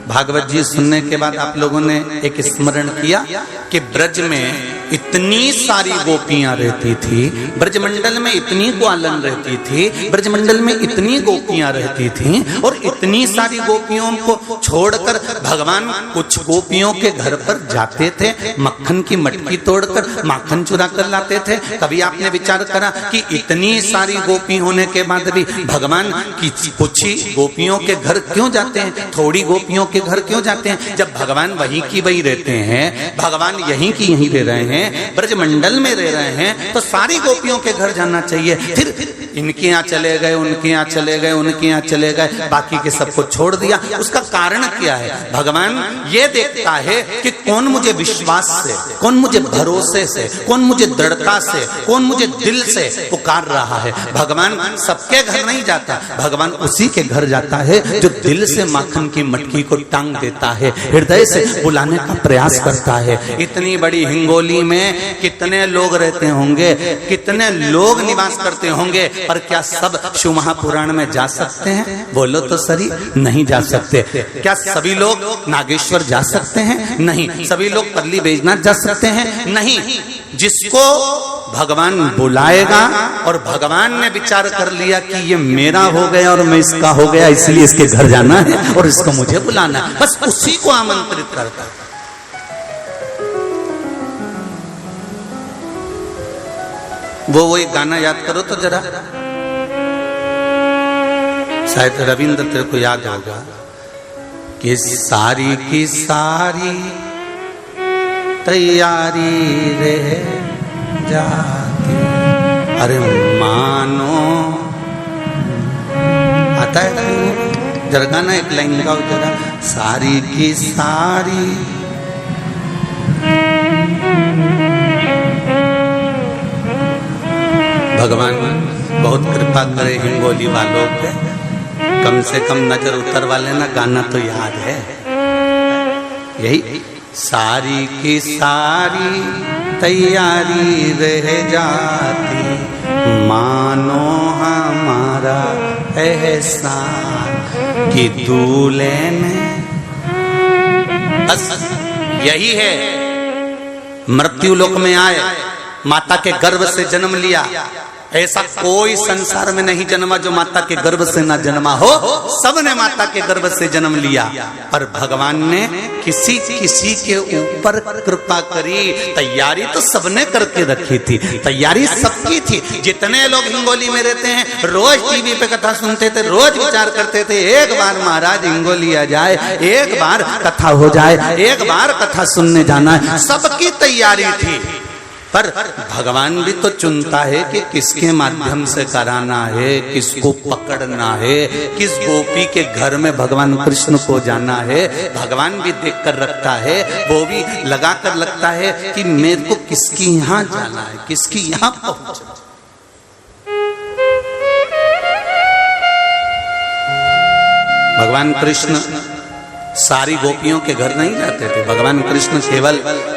[SPEAKER 1] भागवत जी सुनने के बाद आप लोगों ने एक स्मरण किया कि ब्रज में इतनी सारी गोपियां रहती थी, ब्रजमंडल में इतनी ग्वालन रहती थी, ब्रजमंडल में इतनी गोपियां रहती थी, और इतनी सारी गोपियों को छोड़कर भगवान कुछ गोपियों के घर पर जाते थे, मक्खन की मटकी तोड़कर माखन चुरा कर लाते थे। कभी आपने विचार करा कि इतनी सारी गोपी होने के बाद भी भगवान की कुछ ही गोपियों के घर क्यों जाते हैं, थोड़ी गोपियों के घर क्यों जाते हैं? जब भगवान वहीं की वहीं रहते हैं, भगवान यहीं की यहीं रह रहे हैं, ब्रजमंडल में रह रहे हैं, तो सारी गोपियों के घर जाना चाहिए। फिर इनके यहाँ चले गए, उनके यहाँ चले गए, उनके यहाँ चले गए, बाकी के सबको छोड़ दिया। उसका कारण क्या है? भगवान ये देखता है कि कौन मुझे विश्वास से, कौन मुझे भरोसे से, कौन मुझे दृढ़ता से, कौन मुझे दिल से पुकार रहा है। भगवान सबके घर नहीं जाता, भगवान उसी के घर जाता है जो दिल से माखन की मटकी को टांग देता है, हृदय से बुलाने का प्रयास करता है। इतनी बड़ी हिंगोली में कितने लोग रहते होंगे, कितने लोग निवास करते होंगे, पर क्या सब शिव महापुराण में जा सकते हैं? बोलो तो सही, नहीं जा सकते। क्या सभी लोग नागेश्वर जा सकते हैं? नहीं। सभी लोग परली बैजनाथ जा सकते हैं? नहीं। जिसको भगवान बुलाएगा और भगवान ने विचार कर लिया कि ये मेरा हो गया और मैं इसका हो गया, इसलिए इसके घर जाना है और इसको मुझे बुलाना है, बस उसी को आमंत्रित करता है। वो एक गाना याद करो तो जरा, शायद रविंद्र तेरे को याद होगा कि सारी की सारी तैयारी रह जाती, अरे मानो, आता है जरा गाना, एक लाइन गाओ जरा, सारी की सारी भगवान बहुत कृपा करे हिंगोली वालों पे, कम से कम नजर उतर वाले ना, गाना तो याद है यही, सारी की सारी तैयारी रह जाती, मानो हमारा एहसान कि दूल्हे ने, बस यही है। मृत्यु लोक में आए, माता के गर्भ से जन्म लिया, ऐसा कोई संसार में नहीं जन्मा जो माता के गर्भ से ना जन्मा हो, सबने माता के गर्भ से जन्म लिया। पर भगवान ने किसी किसी के ऊपर कृपा करी। तैयारी तो सबने करके रखी थी, तैयारी सबकी थी। जितने लोग हिंगोली में रहते हैं, रोज टीवी पे कथा सुनते थे, रोज विचार करते थे एक बार महाराज हिंगोली आ जाए, एक बार कथा हो जाए, एक बार कथा सुनने जाना है। सबकी तैयारी थी। पर भगवान भी तो चुनता है कि किसके माध्यम से कराना है, किसको पकड़ना है, किस गोपी के घर में भगवान कृष्ण को जाना है। भगवान भी देख कर रखता है, वो भी लगा कर लगता है कि मेरे को किसकी यहाँ जाना है, किसकी यहाँ पहुंचना। भगवान कृष्ण सारी गोपियों के घर नहीं जाते थे। भगवान कृष्ण केवल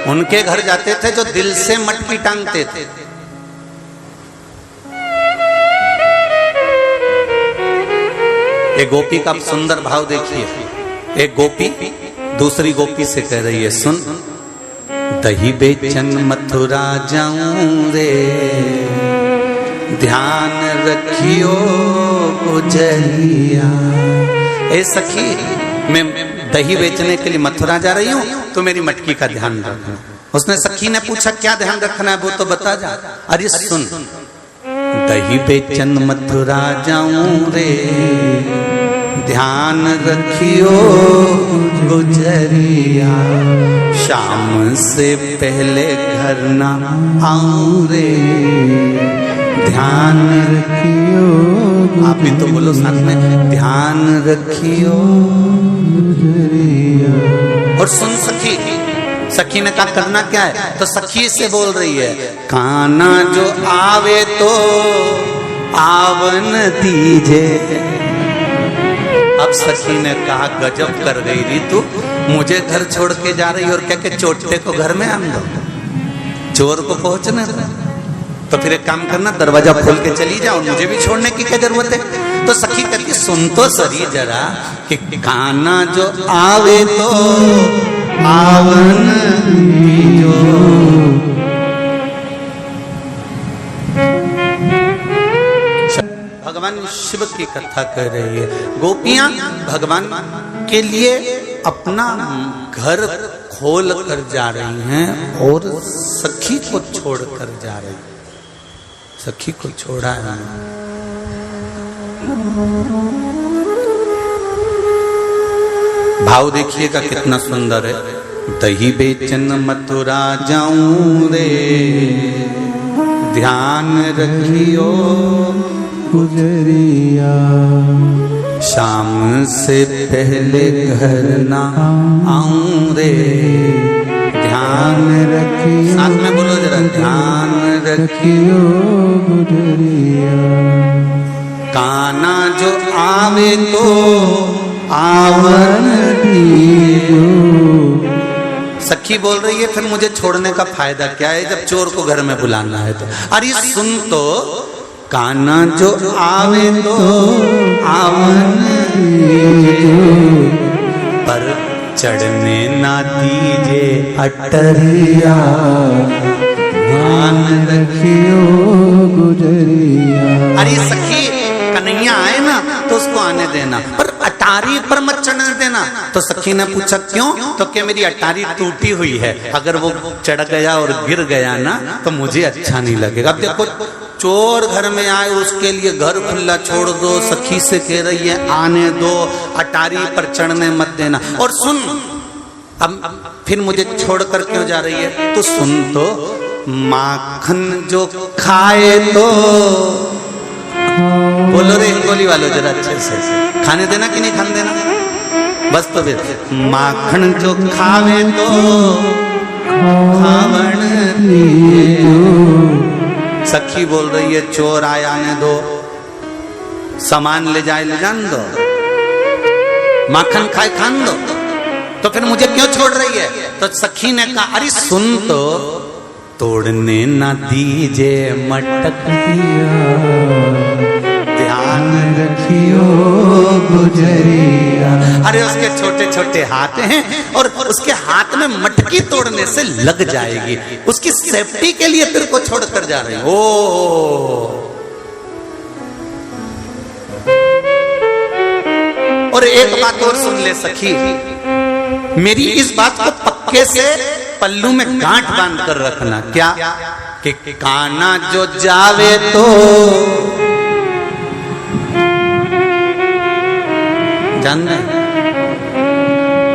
[SPEAKER 1] उनके घर जाते थे जो दिल से मटकी टांगते थे। एक गोपी का सुंदर भाव देखिए। एक गोपी दूसरी गोपी से कह रही है, सुन दही बेचन मथुरा जाऊं रे, ध्यान रखियो गुजरिया। ए सखी, मैं दही बेचने के लिए मथुरा जा रही हूँ, तो मेरी मटकी का ध्यान रखना। उसने सखी ने पूछा क्या ध्यान रखना है, वो तो बता जा। अरे सुन, दही बेचन मथुरा जाऊं रे, ध्यान रखियो गुजरिया, शाम से पहले घर ना आऊं रे, ध्यान रखियो। आप भी तो बोलो साथ में, ध्यान रखियो गुजरिया। और सुन सखी, सखी ने कहा करना क्या है, तो सखी से बोल रही है, काना जो आवे तो आवन दीजे। अब सखी ने कहा गजब कर गई री तू, मुझे घर छोड़ के जा रही और क्या के चोटे को घर में आन दो, चोर को पहुंचने दो। तो फिर एक काम करना, दरवाजा खोल के चली जाओ, मुझे भी छोड़ने की क्या जरूरत है। तो सखी कहती सुन तो सही जरा कि काना जो आवे तो आवन दीजो। भगवान शिव की कथा कर रही है। गोपियां भगवान के लिए अपना घर खोल कर जा रही हैं और सखी को छोड़ कर जा रही है। सखी को छोड़ा है। भाव देखिएगा कितना सुंदर है। दही बेचन मथुरा जाऊं रे, ध्यान रखियो गुजरिया, शाम से पहले घर ना आऊं रे, ध्यान रखियो। साथ में बोलो जरा, ध्यान रखियो गुजरिया, काना जो आवे तो आवन दीजो। सखी बोल रही है फिर मुझे छोड़ने का फायदा क्या है जब चोर को घर में बुलाना है तो। अरे सुन तो, काना जो आवे तो आवन दीजो, पर चढ़ने ना दीजे अटरिया, ध्यान रखियो गुजरिया। अरे सखी, कन्हैया आए ना तो उसको आने देना, पर अटारी पर मत चढ़ने देना। तो सखी ने पूछा क्यों, तो क्या मेरी अटारी टूटी हुई है, अगर वो चढ़ गया और गिर गया ना तो मुझे अच्छा नहीं लगेगा। अब देखो, चोर घर में आए उसके लिए घर खुला छोड़ दो, सखी से कह रही है आने दो, अटारी पर चढ़ने मत देना। और सुन, अब फिर मुझे छोड़ कर क्यों जा रही है, तो सुन तो, माखन जो खाए तो, बोलो रे गोली वालों जरा अच्छे से, खाने देना कि नहीं खाने देना, बस तो फिर माखन जो खावे तो खावन दीजो। सखी बोल रही है चोर आए आने दो, सामान ले जाए ले जान दो, माखन खाए खान दो, तो फिर मुझे क्यों छोड़ रही है। तो सखी ने कहा अरे सुन तो, तोड़ने ना दीजे मटकिया, ध्यान रखियो गुजरिया। अरे उसके छोटे छोटे हाथ हैं और उसके हाथ में मटकी तोड़ने से लग जाएगी, उसकी सेफ्टी के लिए तेरे को छोड़ कर जा रही। ओ और एक बात और सुन ले सखी, मेरी इस बात को पक्के से पल्लू में गांठ बांध कर रखना। क्या? कि काना जो जावे तो जानना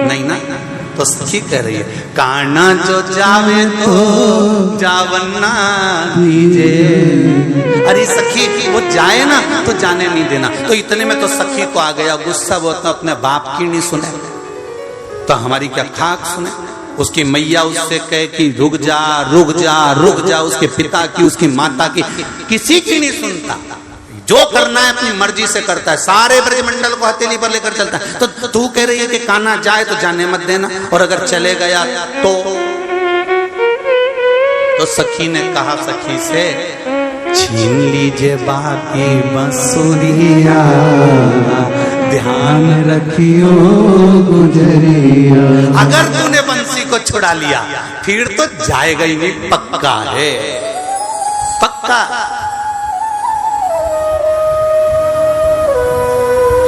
[SPEAKER 1] नहीं ना, तो सखी कह रही है काना जो जावे तो जावन्ना दीजे। अरे सखी वो जाए ना तो जाने नहीं देना। तो इतने में तो सखी को आ गया गुस्सा, वो तो अपने बाप की नहीं सुने तो हमारी क्या खाक सुने। उसकी मैया उससे कहे कि रुक जा रुक जा रुक जा, उसके पिता की उसकी माता की किसी की नहीं सुनता, जो करना है अपनी मर्जी से करता है, सारे ब्रजमंडल को हथेली पर लेकर चलता है। तो तू कह रही है कि कान्हा जाए तो जाने मत देना, और अगर चले गया तो सखी ने कहा सखी से छीन लीजिए बाकी बंसुरिया, ध्यान रखियो गुजरिया। अगर तूने बंसी को छुड़ा लिया फिर तो जाएगा ही नहीं, पक्का है पक्का।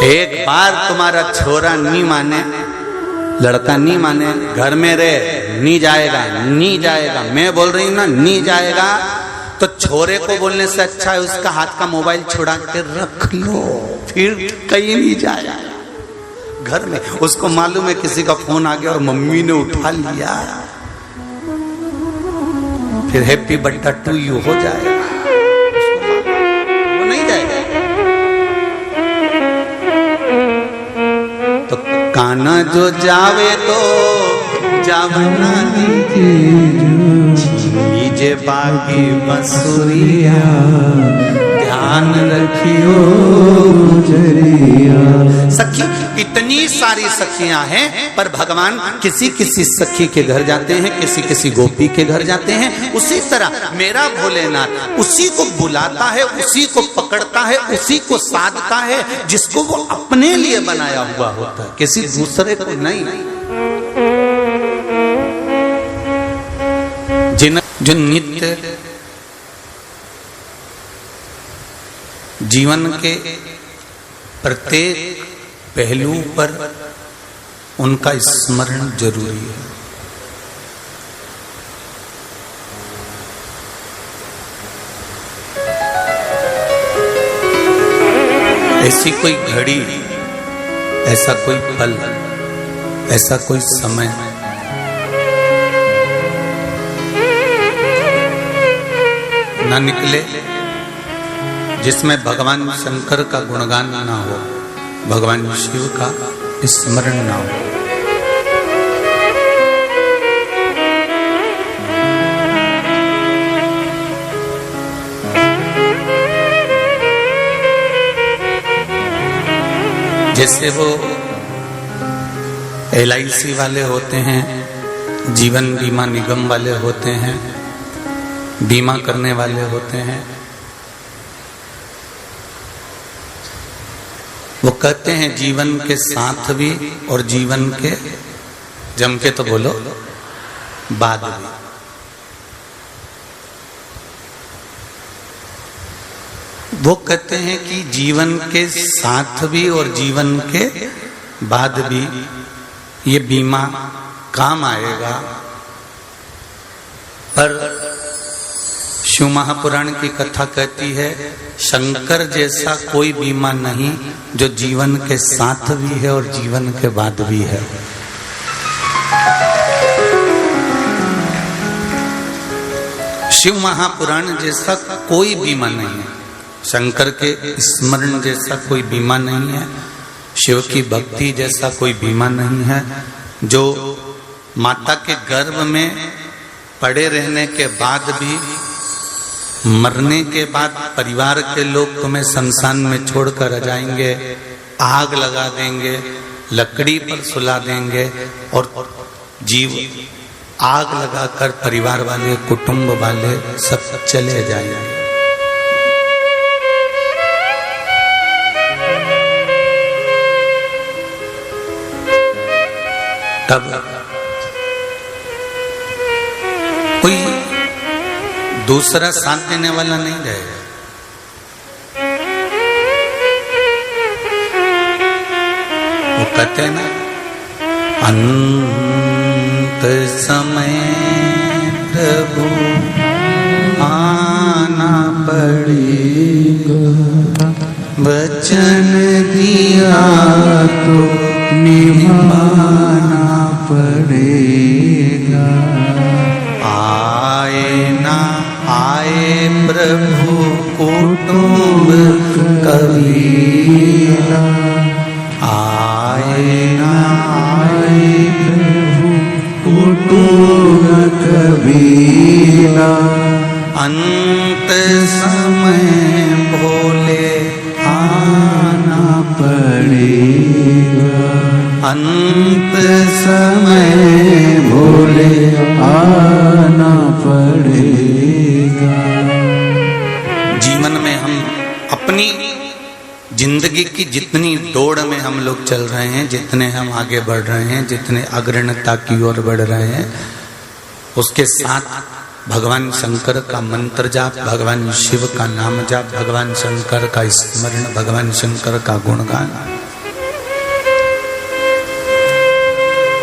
[SPEAKER 1] एक बार तुम्हारा छोरा नहीं माने, लड़का नहीं माने, घर में रहे, नहीं जाएगा नहीं जाएगा, मैं बोल रही हूं ना नहीं जाएगा, तो छोरे को बोलने से अच्छा है उसका हाथ का मोबाइल छुड़ा के रख लो, फिर कहीं नहीं जाएगा। घर में उसको मालूम है किसी का फोन आ गया और मम्मी ने उठा लिया, फिर हैप्पी बर्थडे टू यू हो जाएगा, वो नहीं जाएगा। तो कान्हा जो जावे तो जावना लीजिए बाकी बंसुरिया, ध्यान रखियो गुजरिया। सखी इतनी सारी सखियां हैं, पर भगवान किसी किसी सखी के घर जाते हैं, किसी किसी गोपी के घर जाते हैं। उसी तरह मेरा भोलेनाथ उसी को बुलाता है, उसी को पकड़ता है, उसी को साधता है जिसको वो अपने लिए बनाया हुआ होता है, किसी दूसरे को नहीं। जो नित्य जीवन के प्रत्येक पहलू पर उनका स्मरण जरूरी है। ऐसी कोई घड़ी, ऐसा कोई पल, ऐसा कोई समय ना निकले जिसमें भगवान शंकर का गुणगान ना हो, भगवान शिव का स्मरण ना हो। जैसे वो LIC वाले होते हैं, जीवन बीमा निगम वाले होते हैं, बीमा करने वाले होते हैं, वो कहते हैं जीवन के साथ भी और जीवन के, जम के तो बोलो, बाद भी। वो कहते हैं कि जीवन के साथ भी और जीवन के बाद भी ये बीमा काम आएगा, पर शिव महापुराण की कथा कहती है शंकर जैसा कोई बीमा नहीं जो जीवन के साथ भी है और जीवन के बाद भी है। शिव महापुराण जैसा कोई बीमा नहीं है, शंकर के स्मरण जैसा कोई बीमा नहीं है, शिव की भक्ति जैसा कोई बीमा नहीं है। जो माता के गर्भ में पड़े रहने के बाद भी, मरने के बाद परिवार के लोग तुम्हें शमशान में छोड़कर आ जाएंगे, आग लगा देंगे, लकड़ी पर सुला देंगे और जीव आग लगाकर परिवार वाले, कुटुंब वाले सब चले जाएंगे। तब कोई दूसरा साथ देने वाला नहीं रहेगा। कहते हैं ना, अंत समय प्रभु आना पड़ेगा, वचन दिया तो निभाना पड़ेगा। आए ना आए प्रभु कुटुंब कबीला, आए ना आए प्रभु कुटुंब कबीला, अंत समय भोले आना पड़ेगा, अंत समय भोले आना पड़ेगा। जीवन में हम अपनी जिंदगी की जितनी दौड़ में हम लोग चल रहे हैं, जितने हम आगे बढ़ रहे हैं, जितने अग्रणता की ओर बढ़ रहे हैं, उसके साथ भगवान शंकर का मंत्र जाप, भगवान शिव का नाम जाप, भगवान शंकर का स्मरण, भगवान शंकर का गुणगान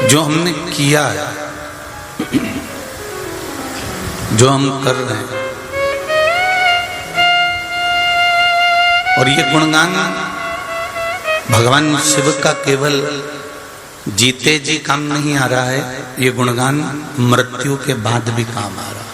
[SPEAKER 1] जो हमने किया है, जो हम कर रहे हैं, और ये गुणगान भगवान शिव का केवल जीते जी काम नहीं आ रहा है, ये गुणगान मृत्यु के बाद भी काम आ रहा है।